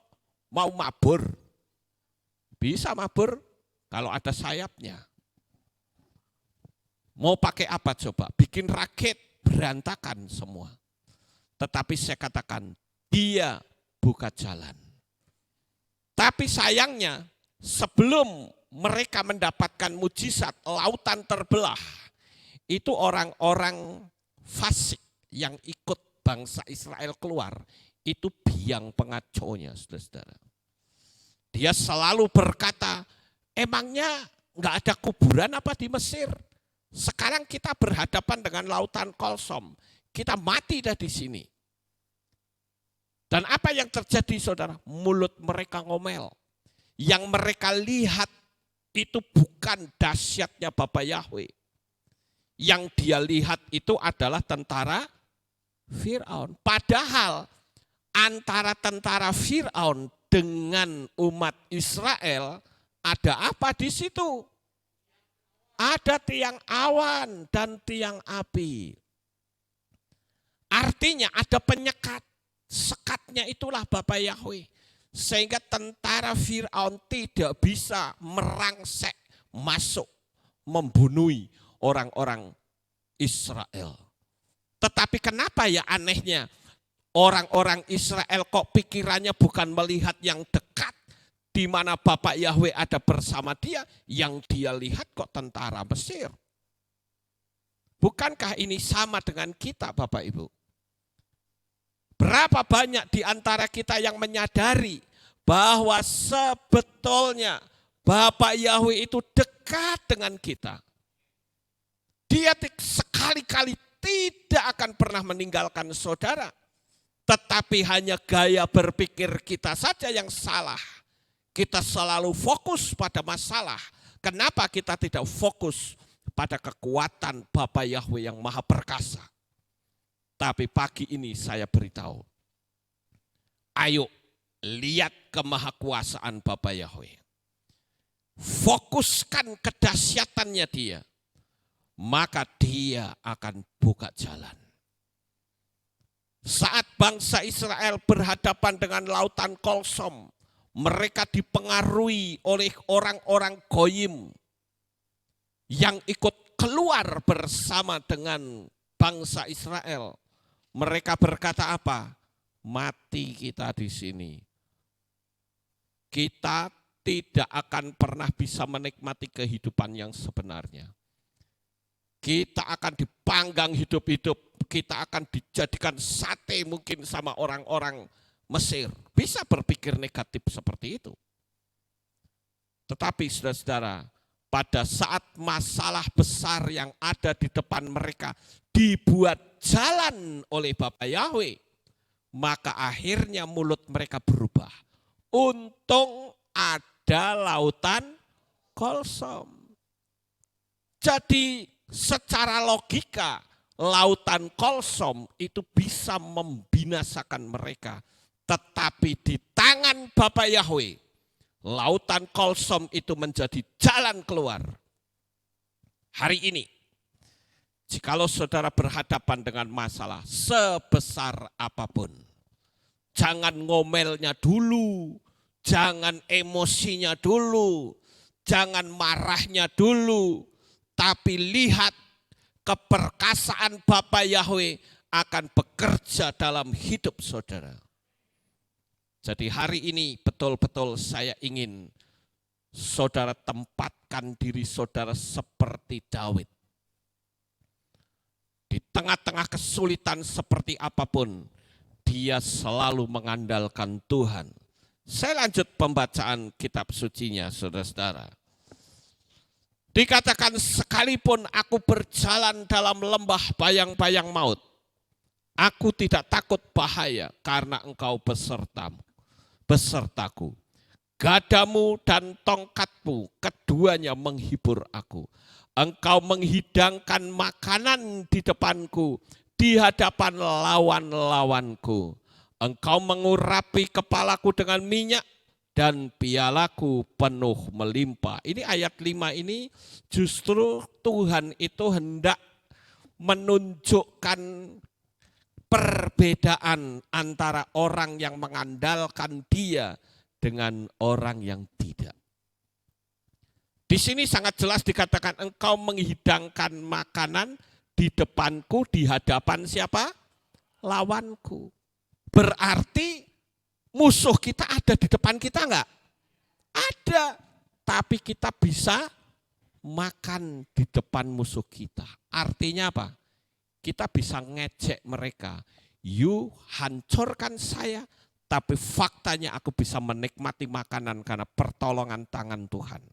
mau mabur. Bisa mabur kalau ada sayapnya. Mau pakai apa coba? Bikin rakit, berantakan semua. Tetapi saya katakan, dia buka jalan. Tapi sayangnya, sebelum mereka mendapatkan mujizat lautan terbelah, itu orang-orang fasik yang ikut bangsa Israel keluar, itu biang pengacaunya, saudara-saudara. Dia selalu berkata, emangnya nggak ada kuburan apa di Mesir? Sekarang kita berhadapan dengan lautan Kolsom, kita mati dah di sini. Dan apa yang terjadi saudara? Mulut mereka ngomel. Yang mereka lihat itu bukan dahsyatnya Bapa Yahweh. Yang dia lihat itu adalah tentara Firaun. Padahal antara tentara Firaun dengan umat Israel ada apa di situ? Ada tiang awan dan tiang api. Artinya ada penyekat. Sekatnya itulah Bapa Yahweh. Sehingga tentara Firaun tidak bisa merangsek masuk membunuhi orang-orang Israel. Tetapi kenapa ya anehnya orang-orang Israel kok pikirannya bukan melihat yang dekat di mana Bapak Yahweh ada bersama dia, yang dia lihat kok tentara Mesir. Bukankah ini sama dengan kita Bapak Ibu? Berapa banyak di antara kita yang menyadari bahwa sebetulnya Bapa Yahweh itu dekat dengan kita. Dia sekali-kali tidak akan pernah meninggalkan saudara. Tetapi hanya gaya berpikir kita saja yang salah. Kita selalu fokus pada masalah. Kenapa kita tidak fokus pada kekuatan Bapa Yahweh yang maha perkasa? Tapi pagi ini saya beritahu, ayo lihat kemahakuasaan Bapa Yahweh. Fokuskan kedahsyatannya dia, maka dia akan buka jalan. Saat bangsa Israel berhadapan dengan lautan Kolsom, mereka dipengaruhi oleh orang-orang Goyim yang ikut keluar bersama dengan bangsa Israel. Mereka berkata apa? Mati kita di sini. Kita tidak akan pernah bisa menikmati kehidupan yang sebenarnya. Kita akan dipanggang hidup-hidup, kita akan dijadikan sate mungkin sama orang-orang Mesir. Bisa berpikir negatif seperti itu. Tetapi saudara-saudara, pada saat masalah besar yang ada di depan mereka dibuat jalan oleh Bapa Yahweh, maka akhirnya mulut mereka berubah. Untung ada lautan Kolsom. Jadi secara logika lautan Kolsom itu bisa membinasakan mereka. Tetapi di tangan Bapa Yahweh, lautan Kolsom itu menjadi jalan keluar. Hari ini, jikalau saudara berhadapan dengan masalah sebesar apapun, jangan ngomelnya dulu, jangan emosinya dulu, jangan marahnya dulu, tapi lihat keperkasaan Bapa Yahweh akan bekerja dalam hidup saudara. Jadi hari ini betul-betul saya ingin saudara tempatkan diri saudara seperti Daud. Di tengah-tengah kesulitan seperti apapun, dia selalu mengandalkan Tuhan. Saya lanjut pembacaan kitab sucinya, saudara-saudara. Dikatakan sekalipun aku berjalan dalam lembah bayang-bayang maut, aku tidak takut bahaya karena engkau besertaku. Gadamu dan tongkatmu keduanya menghibur aku. Engkau menghidangkan makanan di depanku, di hadapan lawan-lawanku. Engkau mengurapi kepalaku dengan minyak dan pialaku penuh melimpah. Ini ayat 5 ini justru Tuhan itu hendak menunjukkan perbedaan antara orang yang mengandalkan dia dengan orang yang tidak. Di sini sangat jelas dikatakan engkau menghidangkan makanan di depanku, di hadapan siapa? Lawanku. Berarti musuh kita ada di depan kita enggak? Ada, tapi kita bisa makan di depan musuh kita. Artinya apa? Kita bisa ngejek mereka. You hancurkan saya, tapi faktanya aku bisa menikmati makanan karena pertolongan tangan Tuhan.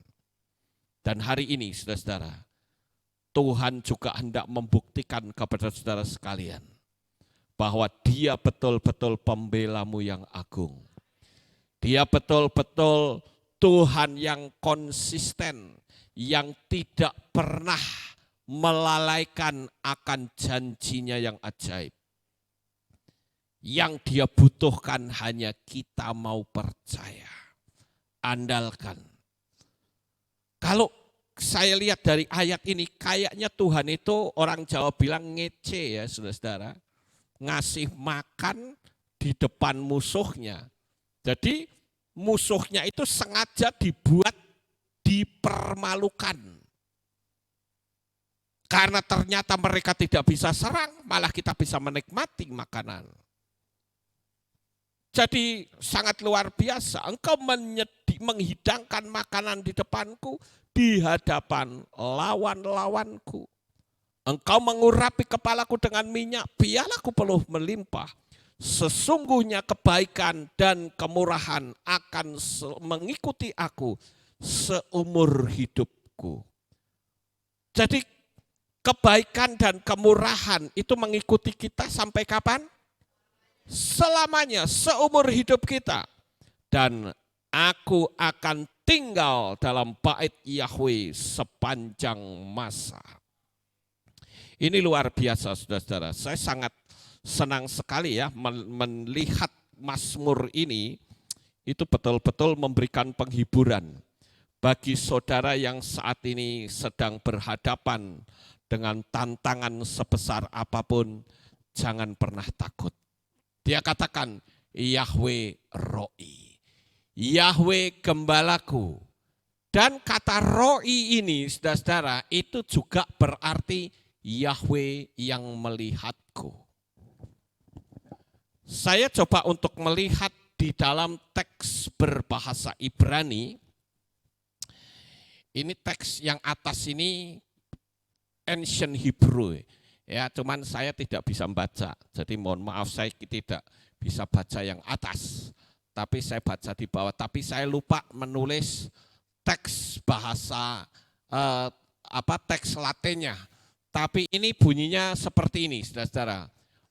Dan hari ini saudara-saudara, Tuhan juga hendak membuktikan kepada saudara sekalian bahwa dia betul-betul pembelamu yang agung. Dia betul-betul Tuhan yang konsisten, yang tidak pernah melalaikan akan janjinya yang ajaib. Yang dia butuhkan hanya kita mau percaya, andalkan. Kalau saya lihat dari ayat ini, kayaknya Tuhan itu orang Jawa bilang ngece ya saudara-saudara. Ngasih makan di depan musuhnya. Jadi musuhnya itu sengaja dibuat dipermalukan. Karena ternyata mereka tidak bisa serang, malah kita bisa menikmati makanan. Jadi sangat luar biasa, engkau menghidangkan makanan di depanku, di hadapan lawan-lawanku. Engkau mengurapi kepalaku dengan minyak, pialaku penuh melimpah. Sesungguhnya kebaikan dan kemurahan akan mengikuti aku seumur hidupku. Jadi kebaikan dan kemurahan itu mengikuti kita sampai kapan? Selamanya, seumur hidup kita. Dan aku akan tinggal dalam bait Yahweh sepanjang masa. Ini luar biasa, saudara-saudara. Saya sangat senang sekali ya melihat Mazmur ini, itu betul-betul memberikan penghiburan bagi saudara yang saat ini sedang berhadapan dengan tantangan sebesar apapun. Jangan pernah takut. Dia katakan, Yahweh Roi, Yahweh gembalaku. Dan kata Roi ini, saudara-saudara, itu juga berarti Yahweh yang melihatku. Saya coba untuk melihat di dalam teks berbahasa Ibrani. Ini teks yang atas ini Ancient Hebrew. Ya, cuman saya tidak bisa membaca. Jadi mohon maaf, saya tidak bisa baca yang atas. Tapi saya baca di bawah. Tapi saya lupa menulis teks bahasa teks Latinnya. Tapi ini bunyinya seperti ini, saudara-saudara.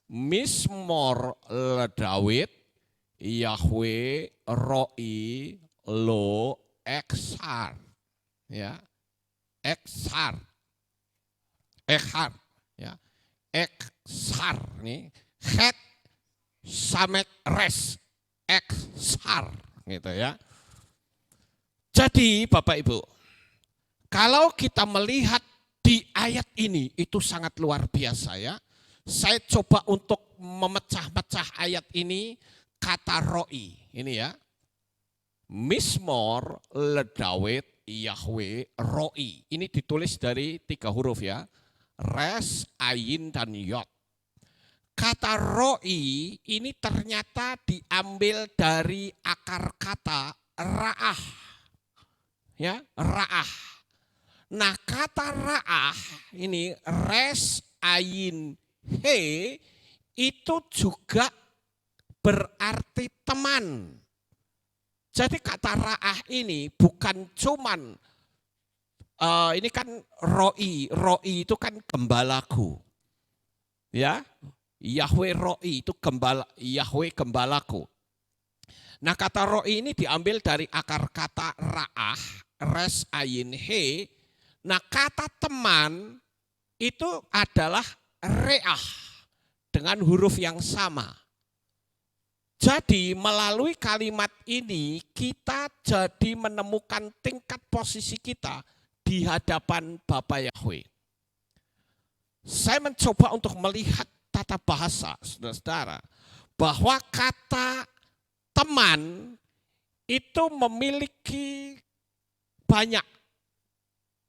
Mismor David, Yahweh Roi Lo Exar. Ya. Exar. Exar, ya. Exar nih. Het samek res. Exar gitu ya. Jadi Bapak Ibu, kalau kita melihat di ayat ini itu sangat luar biasa ya. Saya coba untuk memecah-mecah ayat ini, kata Roi ini ya. Mismor Ledawet Yahweh Roi. Ini ditulis dari 3 huruf ya. Res, Ayin, dan Yod. Kata Roi ini ternyata diambil dari akar kata ra'ah. Ya, ra'ah. Nah, kata ra'ah ini res, Ayin, He itu juga berarti teman. Jadi kata ra'ah ini bukan cuman ini kan Roi itu kan gembalaku. Ya, Yahweh Roi itu Yahweh gembalaku. Nah, kata Roi ini diambil dari akar kata ra'ah, res, ayin, he. Nah, kata teman itu adalah re'ah dengan huruf yang sama. Jadi melalui kalimat ini kita jadi menemukan tingkat posisi kita di hadapan Bapa Yahweh. Saya mencoba untuk melihat tata bahasa, saudara-saudara, bahwa kata teman itu memiliki banyak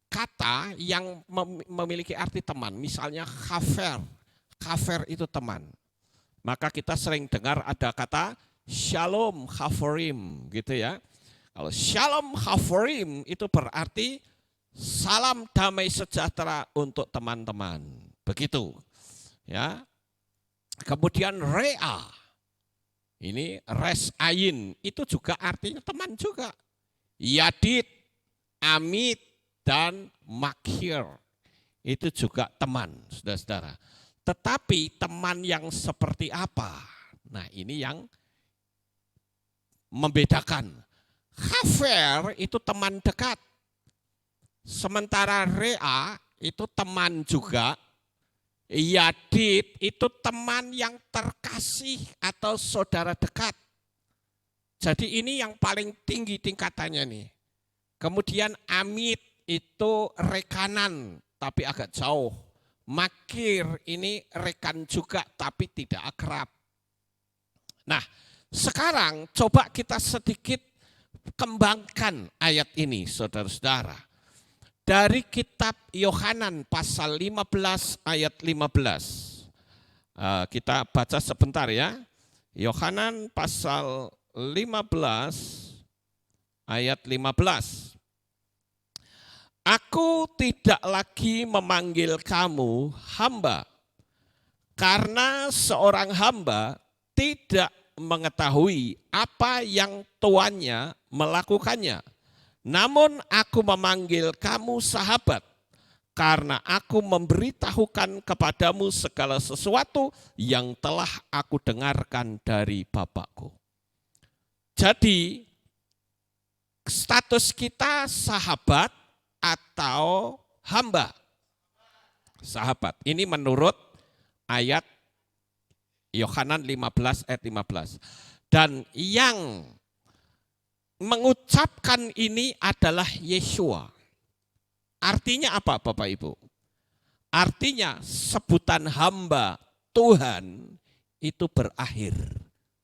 kata yang memiliki arti teman. Misalnya khafer, khafer itu teman. Maka kita sering dengar ada kata shalom haforim gitu ya. Kalau shalom haforim itu berarti salam damai sejahtera untuk teman-teman. Begitu. Ya. Kemudian rea. Ini res ayin itu juga artinya teman juga. Yadid, amit, dan makhir itu juga teman, saudara-saudara. Tetapi teman yang seperti apa? Nah, ini yang membedakan. Khafer itu teman dekat. Sementara rea itu teman juga. Yadid itu teman yang terkasih atau saudara dekat. Jadi ini yang paling tinggi tingkatannya nih. Kemudian amit itu rekanan tapi agak jauh. Makir ini rekan juga tapi tidak akrab. Nah, sekarang coba kita sedikit kembangkan ayat ini, saudara-saudara. Dari kitab Yohanan pasal 15 ayat 15. Kita baca sebentar ya. Yohanan pasal 15 ayat 15. Aku tidak lagi memanggil kamu hamba, karena seorang hamba tidak mengetahui apa yang tuannya melakukannya. Namun aku memanggil kamu sahabat, karena aku memberitahukan kepadamu segala sesuatu yang telah aku dengarkan dari Bapakku. Jadi status kita sahabat atau hamba? Sahabat. Ini menurut ayat Yohanan 15 ayat 15. Dan yang mengucapkan ini adalah Yeshua. Artinya apa Bapak Ibu? Artinya sebutan hamba Tuhan itu berakhir.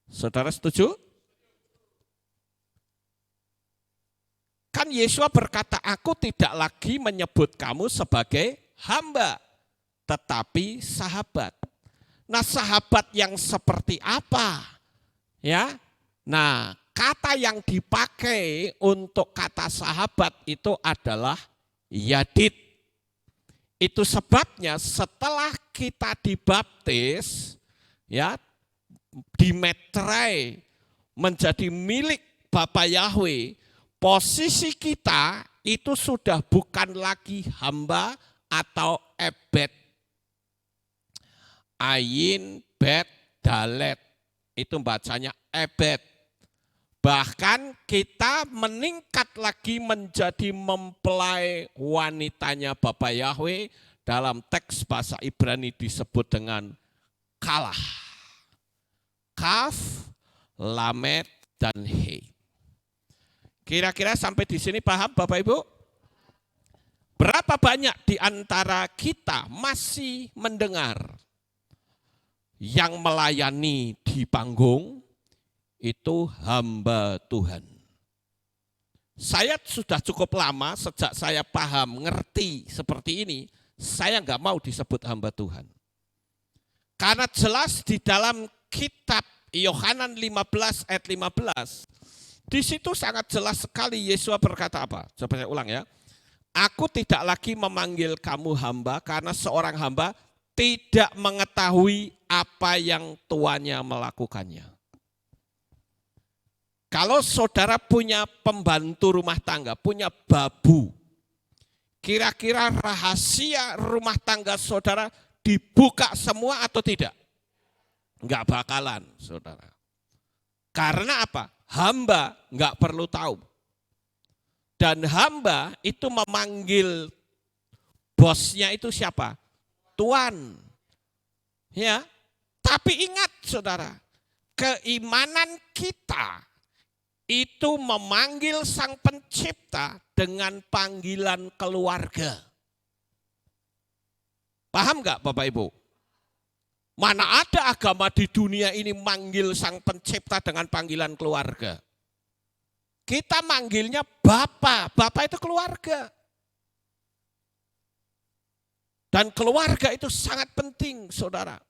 Saudara setuju? Kan Yeshua berkata, aku tidak lagi menyebut kamu sebagai hamba, tetapi sahabat. Nah, sahabat yang seperti apa? Ya. Nah, kata yang dipakai untuk kata sahabat itu adalah yadid. Itu sebabnya setelah kita dibaptis, ya, dimetrai menjadi milik Bapa Yahweh, posisi kita itu sudah bukan lagi hamba atau ebed. Ayin, bet, dalet. Itu bacanya ebed. Bahkan kita meningkat lagi menjadi mempelai wanitanya Bapa Yahweh. Dalam teks bahasa Ibrani disebut dengan kalah. Kaf, lamet, dan he. Kira-kira sampai di sini paham Bapak Ibu? Berapa banyak di antara kita masih mendengar yang melayani di panggung itu hamba Tuhan. Saya sudah cukup lama sejak saya paham, ngerti seperti ini, saya nggak mau disebut hamba Tuhan. Karena jelas di dalam kitab Yohanan 15 ayat 15, di situ sangat jelas sekali Yesus berkata apa? Coba saya ulang ya. Aku tidak lagi memanggil kamu hamba karena seorang hamba tidak mengetahui apa yang tuannya melakukannya. Kalau saudara punya pembantu rumah tangga, punya babu, kira-kira rahasia rumah tangga saudara dibuka semua atau tidak? Enggak bakalan, saudara. Karena apa? Hamba enggak perlu tahu. Dan hamba itu memanggil bosnya itu siapa? Tuan. Ya. Tapi ingat saudara, keimanan kita itu memanggil Sang Pencipta dengan panggilan keluarga. Paham enggak Bapak Ibu? Mana ada agama di dunia ini manggil Sang Pencipta dengan panggilan keluarga? Kita manggilnya Bapa. Bapa itu keluarga. Dan keluarga itu sangat penting, saudara.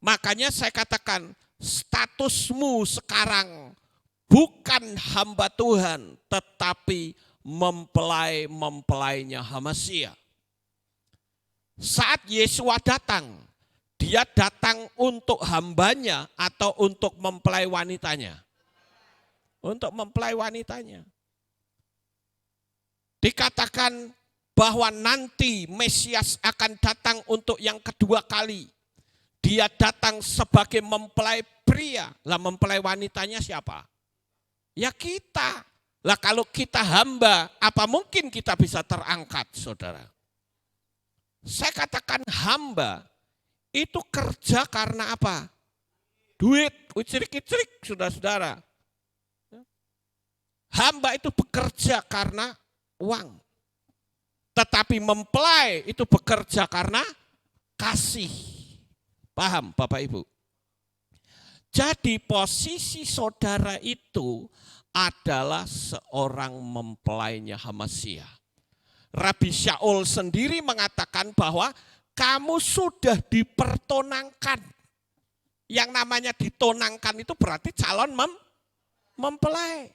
Makanya saya katakan, statusmu sekarang bukan hamba Tuhan, tetapi mempelai-mempelainya Hamasya. Saat Yesua datang, dia datang untuk hambanya atau untuk mempelai wanitanya? Untuk mempelai wanitanya. Dikatakan bahwa nanti Mesias akan datang untuk yang kedua kali. Dia datang sebagai mempelai pria. Lah mempelai wanitanya siapa? Ya kita. Lah kalau kita hamba, apa mungkin kita bisa terangkat, saudara? Saya katakan hamba itu kerja karena apa? Duit, ucirik-ucirik, saudara-saudara. Hamba itu bekerja karena uang. Tetapi mempelai itu bekerja karena kasih. Paham Bapak Ibu? Jadi posisi saudara itu adalah seorang mempelainya Hamasya. Rabi Shaul sendiri mengatakan bahwa kamu sudah dipertonangkan. Yang namanya ditonangkan itu berarti calon mempelai.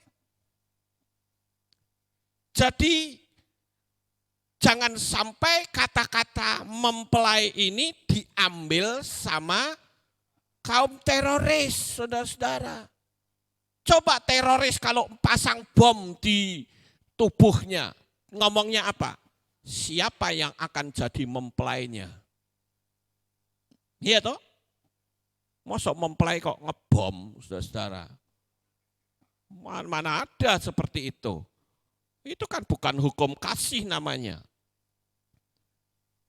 Jadi jangan sampai kata-kata mempelai ini diambil sama kaum teroris, saudara-saudara. Coba teroris kalau pasang bom di tubuhnya, ngomongnya apa? Siapa yang akan jadi mempelainya? Iya toh? Masa mempelai kok ngebom, saudara-saudara? Mana ada seperti itu? Itu kan bukan hukum kasih namanya.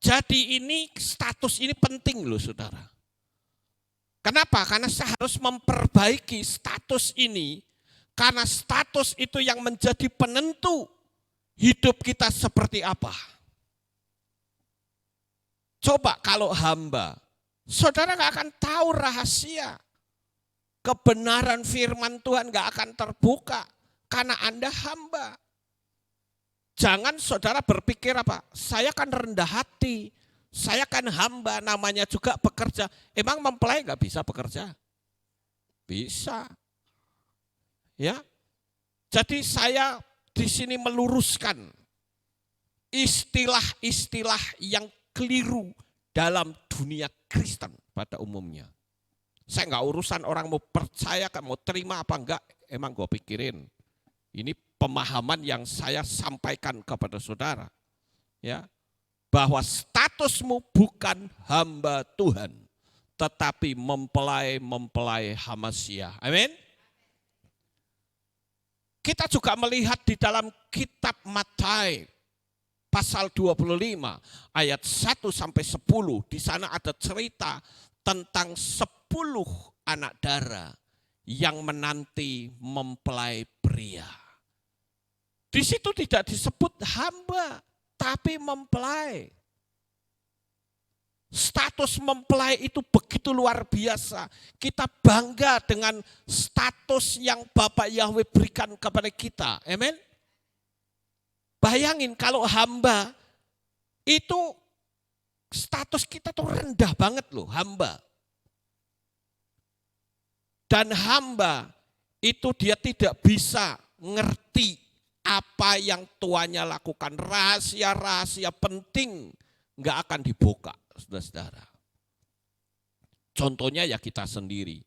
Jadi ini status ini penting loh saudara. Kenapa? Karena saya harus memperbaiki status ini. Karena status itu yang menjadi penentu hidup kita seperti apa. Coba kalau hamba, saudara gak akan tahu rahasia. Kebenaran firman Tuhan gak akan terbuka karena Anda hamba. Jangan saudara berpikir apa, saya kan rendah hati, saya kan hamba, namanya juga pekerja. Emang mempelai gak bisa bekerja? Bisa. Ya. Jadi saya di sini meluruskan istilah-istilah yang keliru dalam dunia Kristen pada umumnya. Saya nggak urusan orang mau percaya, mau terima apa enggak, emang gue pikirin. Ini pemahaman yang saya sampaikan kepada saudara. Ya, bahwa statusmu bukan hamba Tuhan, tetapi mempelai Hamasya. Amin. Kita juga melihat di dalam kitab Matius pasal 25 ayat 1 sampai 10, di sana ada cerita tentang 10 anak dara yang menanti mempelai pria. Di situ tidak disebut hamba, tapi mempelai. Status mempelai itu begitu luar biasa. Kita bangga dengan status yang Bapak Yahweh berikan kepada kita. Amin. Bayangin kalau hamba itu status kita tuh rendah banget loh, hamba. Dan hamba itu dia tidak bisa ngerti apa yang tuannya lakukan. Rahasia-rahasia penting nggak akan dibuka, saudara-saudara. Contohnya ya kita sendiri.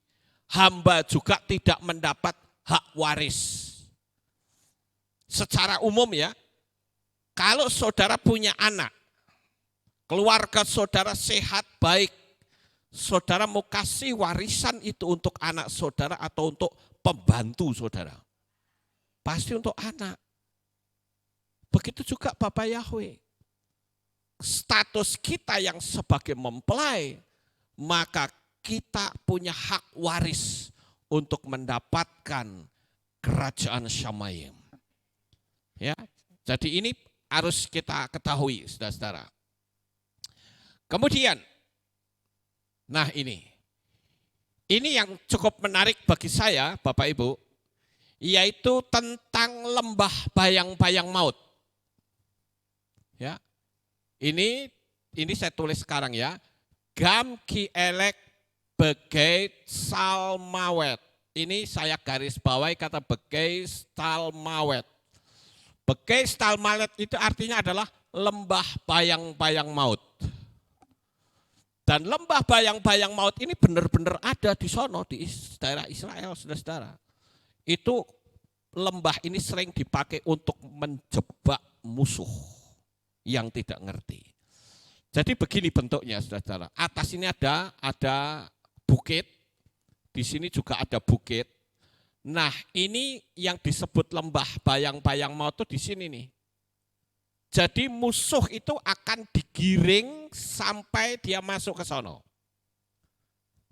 Hamba juga tidak mendapat hak waris. Secara umum ya, kalau saudara punya anak, keluarga saudara sehat, baik, saudara mau kasih warisan itu untuk anak saudara atau untuk pembantu saudara? Pasti untuk anak. Begitu juga Bapak Yahweh. Status kita yang sebagai mempelai, maka kita punya hak waris untuk mendapatkan kerajaan Syamayim. Ya, jadi ini harus kita ketahui, saudara-saudara. Kemudian, nah ini yang cukup menarik bagi saya, Bapak Ibu, yaitu tentang lembah bayang-bayang maut. Ya, ini saya tulis sekarang ya, Gam ki elek begeit salmawet. Ini saya garis bawahi kata begeit salmawet. Begeit salmawet itu artinya adalah lembah bayang-bayang maut. Dan lembah bayang-bayang maut ini benar-benar ada di sono, di daerah Israel, saudara-saudara. Itu lembah ini sering dipakai untuk menjebak musuh yang tidak ngerti. Jadi begini bentuknya, saudara-saudara. Atas ini ada bukit, di sini juga ada bukit. Nah, ini yang disebut lembah bayang-bayang maut itu di sini nih. Jadi musuh itu akan digiring sampai dia masuk ke sono.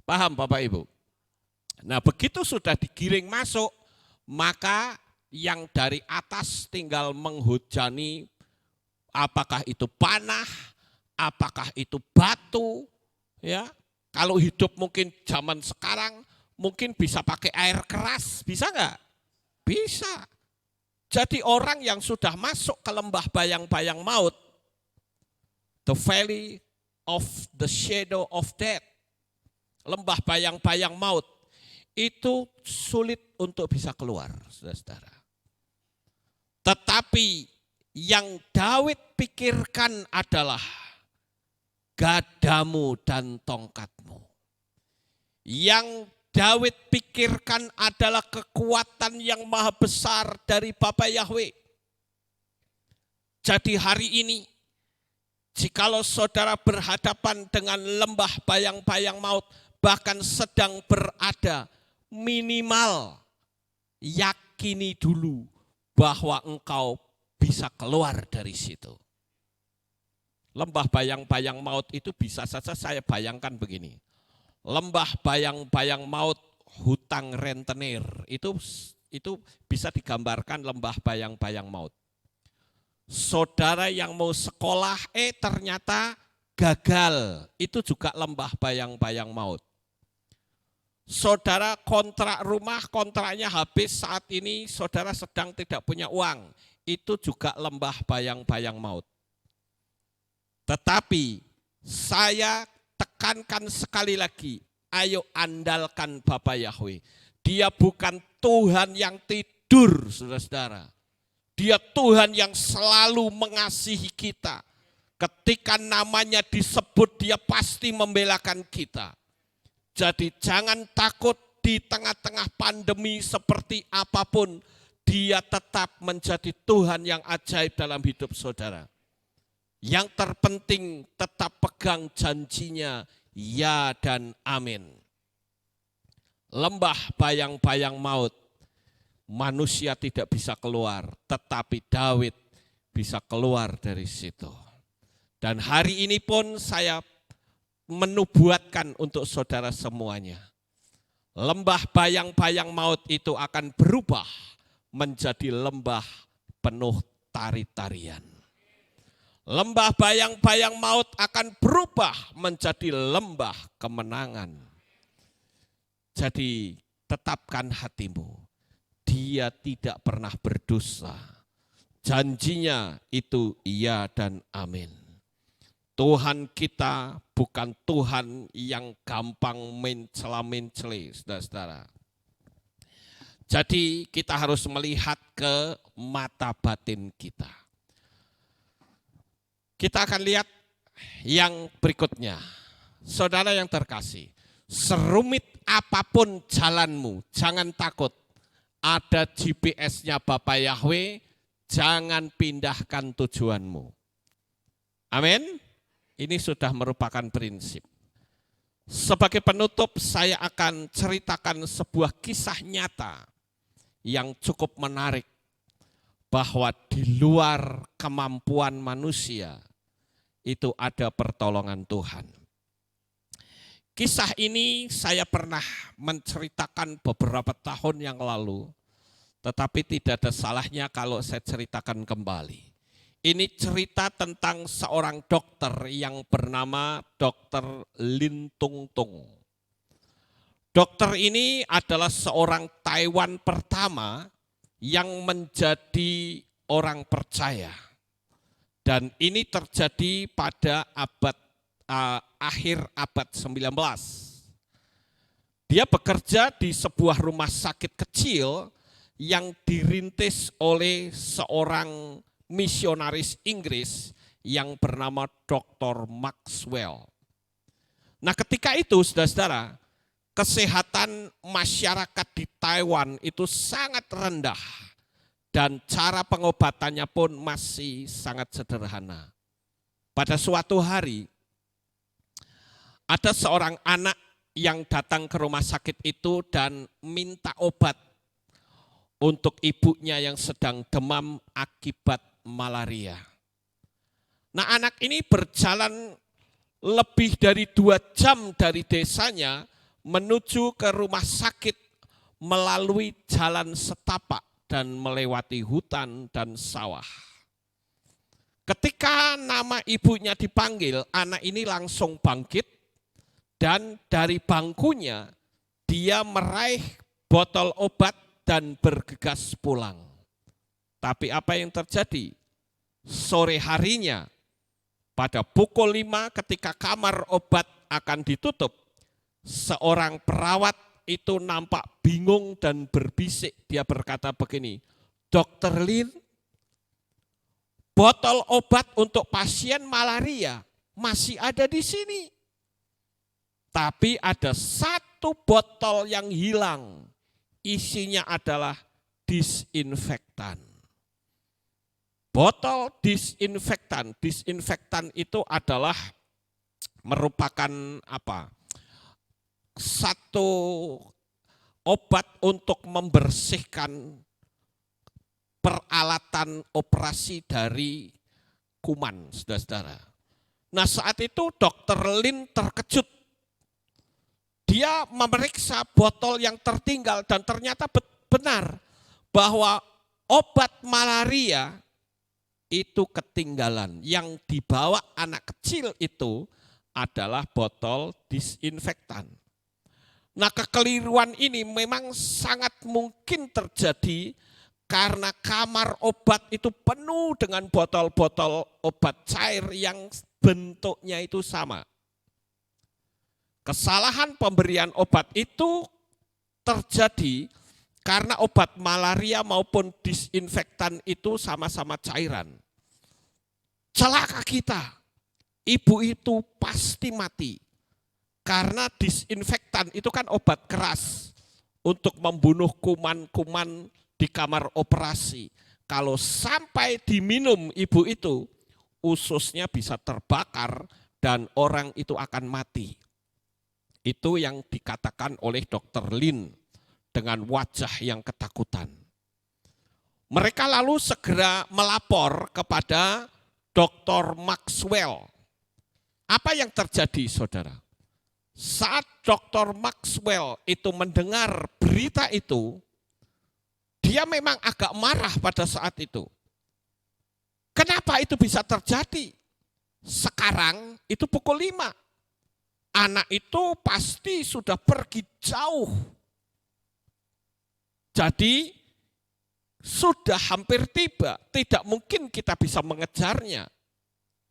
Paham Bapak Ibu? Nah, begitu sudah digiring masuk, maka yang dari atas tinggal menghujani, apakah itu panah, apakah itu batu, ya. Kalau hidup mungkin zaman sekarang, mungkin bisa pakai air keras, bisa nggak? Bisa. Jadi orang yang sudah masuk ke lembah bayang-bayang maut, the valley of the shadow of death, lembah bayang-bayang maut, itu sulit untuk bisa keluar, saudara-saudara. Tetapi yang Daud pikirkan adalah, gadamu dan tongkatmu. Yang Daud pikirkan adalah kekuatan yang maha besar dari Bapa Yahweh. Jadi hari ini, jikalau saudara berhadapan dengan lembah bayang-bayang maut, bahkan sedang berada, minimal yakini dulu bahwa engkau bisa keluar dari situ. Lembah bayang-bayang maut itu bisa saja saya bayangkan begini. Lembah bayang-bayang maut hutang rentenir itu bisa digambarkan lembah bayang-bayang maut. Saudara yang mau sekolah ternyata gagal, itu juga lembah bayang-bayang maut. Saudara kontrak rumah, kontraknya habis saat ini, saudara sedang tidak punya uang, itu juga lembah bayang-bayang maut. Tetapi saya tekankan sekali lagi, ayo andalkan Bapa Yahweh. Dia bukan Tuhan yang tidur, saudara-saudara. Dia Tuhan yang selalu mengasihi kita. Ketika namanya disebut, dia pasti membelakan kita. Jadi jangan takut di tengah-tengah pandemi seperti apapun, dia tetap menjadi Tuhan yang ajaib dalam hidup saudara. Yang terpenting tetap pegang janjinya, ya dan amin. Lembah bayang-bayang maut, manusia tidak bisa keluar, tetapi Daud bisa keluar dari situ. Dan hari ini pun saya menubuatkan untuk saudara semuanya. Lembah bayang-bayang maut itu akan berubah menjadi lembah penuh tari-tarian. Lembah bayang-bayang maut akan berubah menjadi lembah kemenangan. Jadi tetapkan hatimu, dia tidak pernah berdosa. Janjinya itu iya dan amin. Tuhan kita bukan Tuhan yang gampang mencela-mencela, saudara-saudara. Jadi kita harus melihat ke mata batin kita. Kita akan lihat yang berikutnya. Saudara yang terkasih, serumit apapun jalanmu, jangan takut. Ada GPS-nya Bapa Yahweh, jangan pindahkan tujuanmu. Amin. Ini sudah merupakan prinsip. Sebagai penutup, saya akan ceritakan sebuah kisah nyata yang cukup menarik, bahwa di luar kemampuan manusia itu ada pertolongan Tuhan. Kisah ini saya pernah menceritakan beberapa tahun yang lalu, tetapi tidak ada salahnya kalau saya ceritakan kembali. Ini cerita tentang seorang dokter yang bernama Dr. Lin Tung Tung. Dokter ini adalah seorang Taiwan pertama yang menjadi orang percaya. Dan ini terjadi pada akhir abad 19. Dia bekerja di sebuah rumah sakit kecil yang dirintis oleh seorang misionaris Inggris yang bernama Dr. Maxwell. Nah, ketika itu saudara-saudara, kesehatan masyarakat di Taiwan itu sangat rendah dan cara pengobatannya pun masih sangat sederhana. Pada suatu hari ada seorang anak yang datang ke rumah sakit itu dan minta obat untuk ibunya yang sedang demam akibat malaria. Nah, anak ini berjalan lebih dari 2 jam dari desanya menuju ke rumah sakit melalui jalan setapak dan melewati hutan dan sawah. Ketika nama ibunya dipanggil, anak ini langsung bangkit dan dari bangkunya dia meraih botol obat dan bergegas pulang. Tapi apa yang terjadi? Sore harinya pada pukul 5 ketika kamar obat akan ditutup, seorang perawat itu nampak bingung dan berbisik. Dia berkata begini, "Dokter Lin, botol obat untuk pasien malaria masih ada di sini. Tapi ada 1 itu botol yang hilang isinya adalah disinfektan. Botol disinfektan. Disinfektan itu adalah merupakan apa? Satu obat untuk membersihkan peralatan operasi dari kuman, saudara-saudara. Nah, saat itu Dokter Lin terkejut. Dia memeriksa botol yang tertinggal dan ternyata benar bahwa obat malaria itu ketinggalan. Yang dibawa anak kecil itu adalah botol disinfektan. Nah, kekeliruan ini memang sangat mungkin terjadi karena kamar obat itu penuh dengan botol-botol obat cair yang bentuknya itu sama. Kesalahan pemberian obat itu terjadi karena obat malaria maupun disinfektan itu sama-sama cairan. Celaka kita, ibu itu pasti mati. Karena disinfektan itu kan obat keras untuk membunuh kuman-kuman di kamar operasi. Kalau sampai diminum ibu itu, ususnya bisa terbakar dan orang itu akan mati. Itu yang dikatakan oleh Dokter Lin dengan wajah yang ketakutan. Mereka lalu segera melapor kepada Dr. Maxwell. Apa yang terjadi, saudara? Saat Dr. Maxwell itu mendengar berita itu, dia memang agak marah pada saat itu. Kenapa itu bisa terjadi? Sekarang itu pukul 5. Anak itu pasti sudah pergi jauh. Jadi sudah hampir tiba, tidak mungkin kita bisa mengejarnya.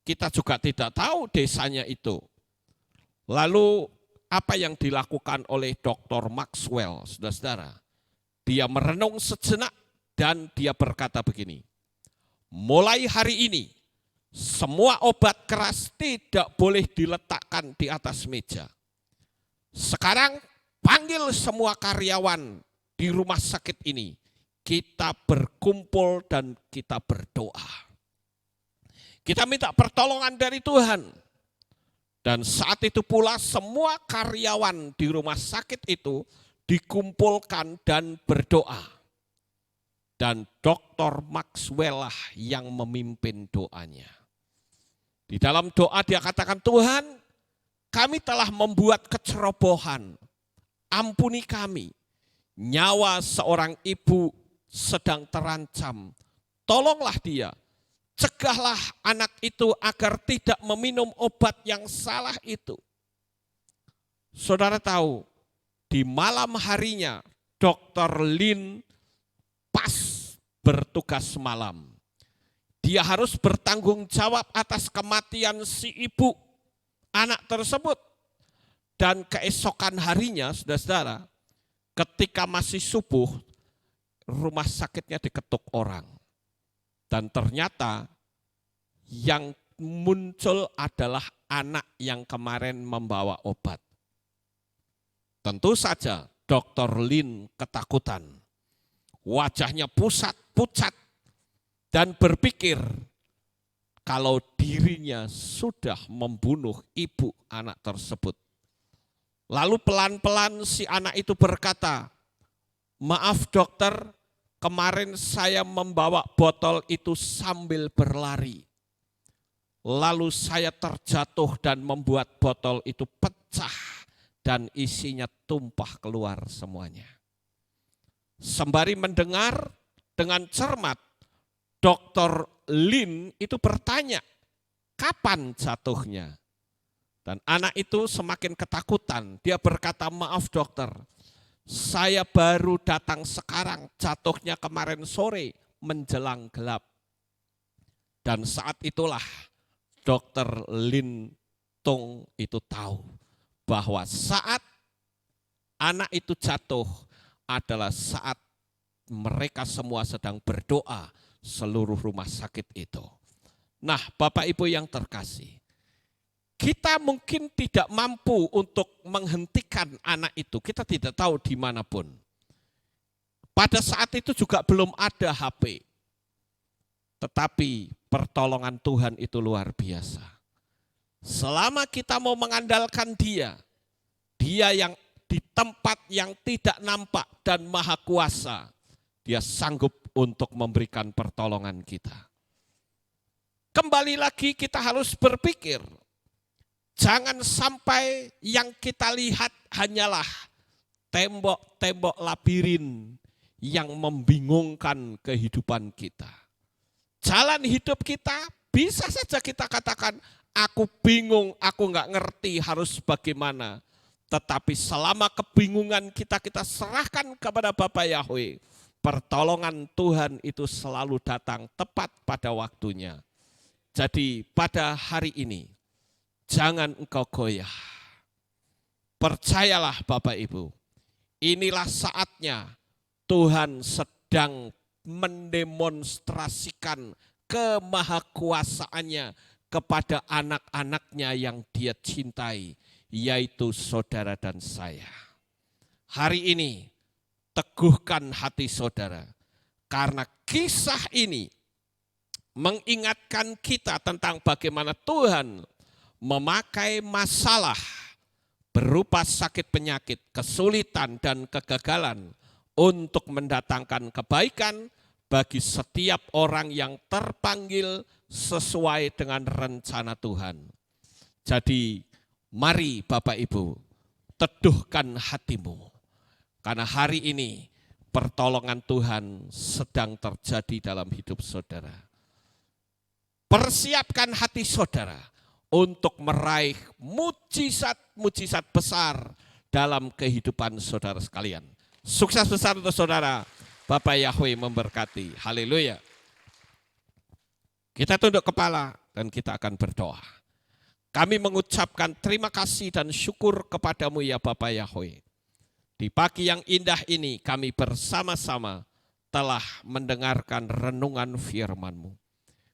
Kita juga tidak tahu desanya itu. Lalu apa yang dilakukan oleh Dr. Maxwell, saudara-saudara? Dia merenung sejenak dan dia berkata begini, mulai hari ini semua obat keras tidak boleh diletakkan di atas meja. Sekarang panggil semua karyawan di rumah sakit ini. Kita berkumpul dan kita berdoa. Kita minta pertolongan dari Tuhan. Dan saat itu pula semua karyawan di rumah sakit itu dikumpulkan dan berdoa. Dan Dr. Maxwell lah yang memimpin doanya. Di dalam doa dia katakan, Tuhan, kami telah membuat kecerobohan. Ampuni kami. Nyawa seorang ibu sedang terancam. Tolonglah dia. Cegahlah anak itu agar tidak meminum obat yang salah itu. Saudara tahu, di malam harinya Dr. Lin pas bertugas malam. Dia harus bertanggung jawab atas kematian si ibu anak tersebut. Dan keesokan harinya, saudara-saudara, ketika masih subuh, rumah sakitnya diketuk orang. Dan ternyata yang muncul adalah anak yang kemarin membawa obat. Tentu saja Dr. Lin ketakutan. Wajahnya pucat dan berpikir kalau dirinya sudah membunuh ibu anak tersebut. Lalu pelan-pelan si anak itu berkata, maaf dokter, kemarin saya membawa botol itu sambil berlari. Lalu saya terjatuh dan membuat botol itu pecah dan isinya tumpah keluar semuanya. Sembari mendengar dengan cermat, Dr. Lin itu bertanya, kapan jatuhnya? Dan anak itu semakin ketakutan. Dia berkata, maaf dokter, saya baru datang sekarang, jatuhnya kemarin sore menjelang gelap. Dan saat itulah Dr. Lin Tung itu tahu bahwa saat anak itu jatuh adalah saat mereka semua sedang berdoa seluruh rumah sakit itu. Nah, Bapak Ibu yang terkasih, kita mungkin tidak mampu untuk menghentikan anak itu. Kita tidak tahu dimanapun. Pada saat itu juga belum ada HP. Tetapi pertolongan Tuhan itu luar biasa. Selama kita mau mengandalkan Dia yang di tempat yang tidak nampak dan maha kuasa, Dia sanggup untuk memberikan pertolongan kita. Kembali lagi kita harus berpikir, jangan sampai yang kita lihat hanyalah tembok-tembok labirin yang membingungkan kehidupan kita. Jalan hidup kita bisa saja kita katakan, aku bingung, aku nggak ngerti harus bagaimana. Tetapi selama kebingungan kita serahkan kepada Bapa Yahweh, pertolongan Tuhan itu selalu datang tepat pada waktunya. Jadi pada hari ini, jangan engkau goyah. Percayalah Bapak Ibu, inilah saatnya Tuhan sedang mendemonstrasikan kemahakuasaannya kepada anak-anaknya yang Dia cintai, yaitu saudara dan saya. Hari ini, teguhkan hati saudara, karena kisah ini mengingatkan kita tentang bagaimana Tuhan memakai masalah berupa sakit penyakit, kesulitan dan kegagalan untuk mendatangkan kebaikan bagi setiap orang yang terpanggil sesuai dengan rencana Tuhan. Jadi mari Bapak Ibu, teduhkan hatimu, karena hari ini pertolongan Tuhan sedang terjadi dalam hidup saudara. Persiapkan hati saudara untuk meraih mujizat-mujizat besar dalam kehidupan saudara sekalian. Sukses besar untuk saudara. Bapak Yahweh memberkati. Haleluya. Kita tunduk kepala dan kita akan berdoa. Kami mengucapkan terima kasih dan syukur kepadamu ya Bapak Yahweh. Di pagi yang indah ini kami bersama-sama telah mendengarkan renungan firman-Mu.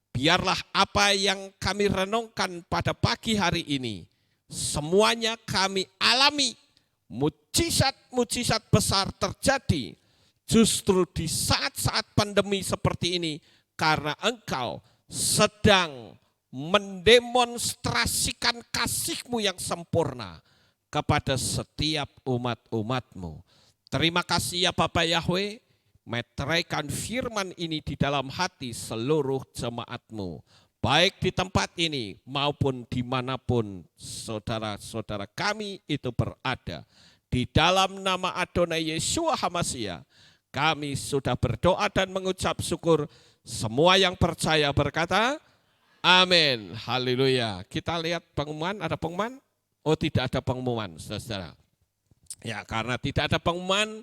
Biarlah apa yang kami renungkan pada pagi hari ini, semuanya kami alami, mujizat-mujizat besar terjadi justru di saat-saat pandemi seperti ini, karena Engkau sedang mendemonstrasikan kasih-Mu yang sempurna kepada setiap umat-umat-Mu. Terima kasih ya Bapak Yahweh, meteraikan firman ini di dalam hati seluruh jemaat-Mu, baik di tempat ini maupun dimanapun saudara-saudara kami itu berada. Di dalam nama Adonai Yeshua HaMashiach, kami sudah berdoa dan mengucap syukur. Semua yang percaya berkata, amin. Haleluya. Kita lihat pengumuman, ada pengumuman? Oh, tidak ada pengumuman, saudara. Ya, karena tidak ada pengumuman,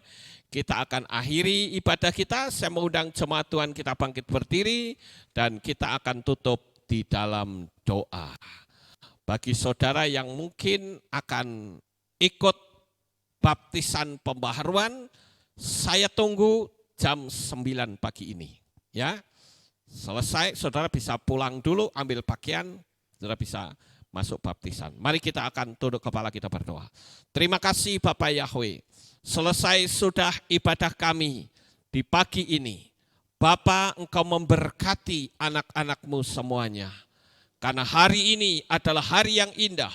kita akan akhiri ibadah kita. Saya mengundang jemaat Tuhan kita bangkit berdiri dan kita akan tutup di dalam doa. Bagi saudara yang mungkin akan ikut baptisan pembaharuan, saya tunggu jam 9 pagi ini. Ya, selesai saudara bisa pulang dulu, ambil pakaian, saudara bisa masuk baptisan. Mari kita akan tunduk kepala kita berdoa. Terima kasih Bapak Yahweh. Selesai sudah ibadah kami di pagi ini. Bapa, Engkau memberkati anak-anak-Mu semuanya. Karena hari ini adalah hari yang indah,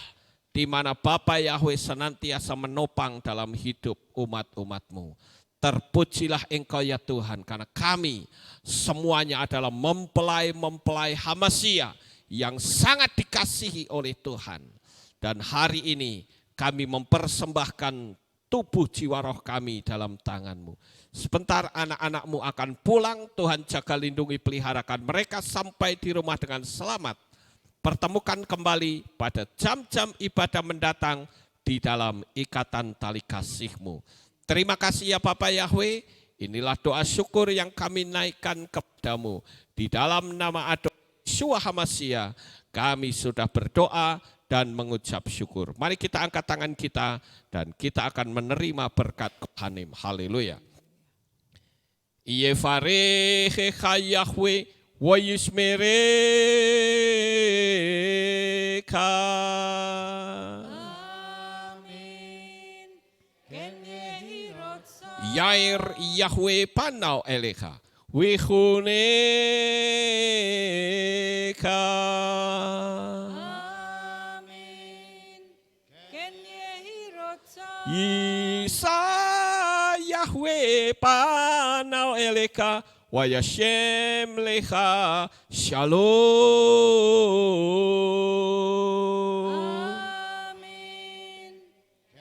di mana Bapa Yahweh senantiasa menopang dalam hidup umat-umat-Mu. Terpujilah Engkau ya Tuhan, karena kami semuanya adalah mempelai-mempelai HaMashiach yang sangat dikasihi oleh Tuhan. Dan hari ini kami mempersembahkan tubuh jiwa roh kami dalam tangan-Mu. Sebentar anak-anak-Mu akan pulang, Tuhan jaga lindungi peliharakan mereka sampai di rumah dengan selamat. Pertemukan kembali pada jam-jam ibadah mendatang di dalam ikatan tali kasih-Mu. Terima kasih ya Bapak Yahweh, inilah doa syukur yang kami naikkan kepadamu. Di dalam nama Adonai Yeshua HaMashiach, kami sudah berdoa dan mengucap syukur. Mari kita angkat tangan kita dan kita akan menerima berkat Kohanim. Haleluya. Yevarechecha Yahweh wa yishmerecha. Yair Yahweh panau elecha. Wihuneka. Amin. Ken yehirotsa. Isa Yahweh panau elecha. Wayashem lecha shalom. Amin.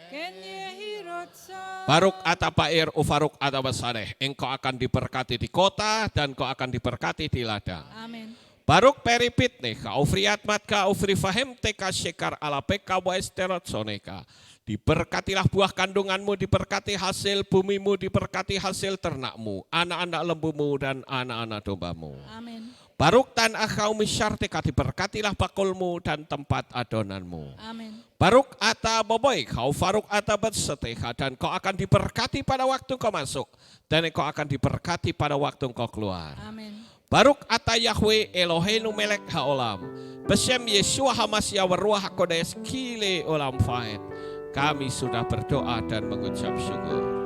Ken yehirotsa. Baruk atapair ufaruk atabasaneh. Engkau akan diberkati di kota dan kau akan diberkati di ladang. Amin. Baruk peripitne ka ufriat matka ufri fahem teka shekar ala peka wa esterot soneka. Diberkatilah buah kandunganmu, diberkati hasil bumimu, diberkati hasil ternakmu, anak-anak lembumu dan anak-anak dombamu. Amin. Baruk tan akhau misyarteka, diberkatilah bakulmu dan tempat adonanmu. Amin. Baruk ata boboy kau faruk ata berseteha, dan kau akan diberkati pada waktu kau masuk dan kau akan diberkati pada waktu kau keluar. Amin. Baruk ata Yahweh Eloheinu melek haolam, besem Yeshua hamasya waruah hakodes kile olam fahed. Kami sudah berdoa dan mengucap syukur.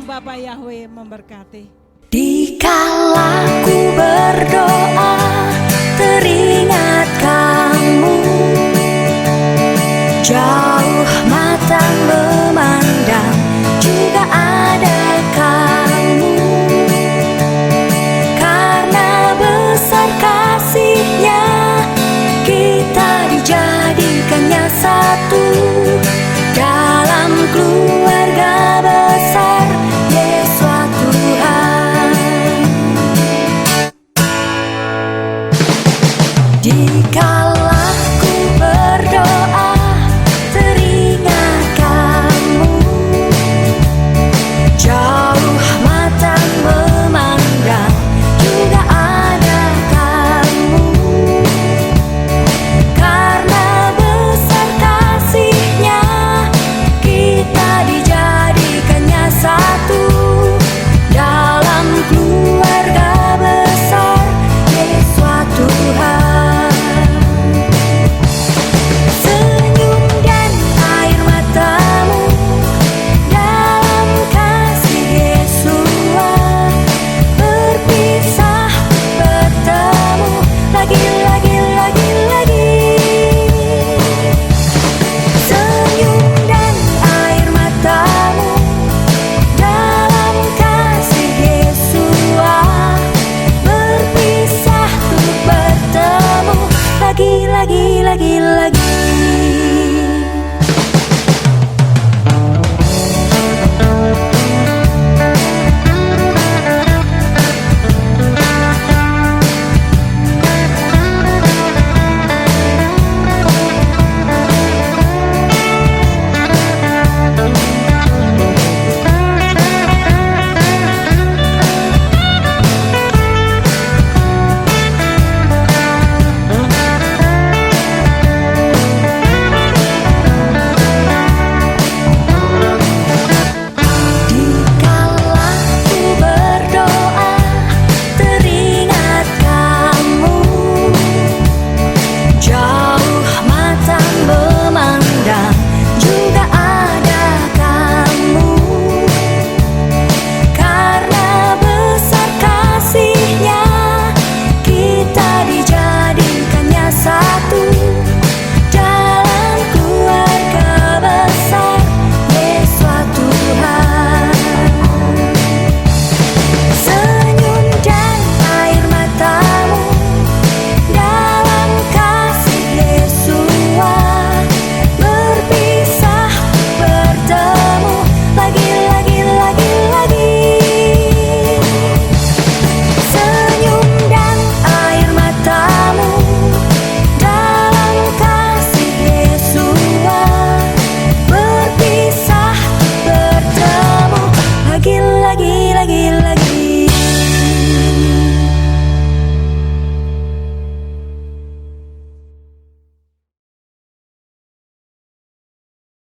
Bapak Yahweh memberkati. Dikala ku berdoa, teringat kamu, jauh mata memandang, juga ada kamu. Karena besar kasih-Nya, kita dijadikannya satu dalam keluarga besar Yesus Tuhan. Dikala ku berdoa, lagi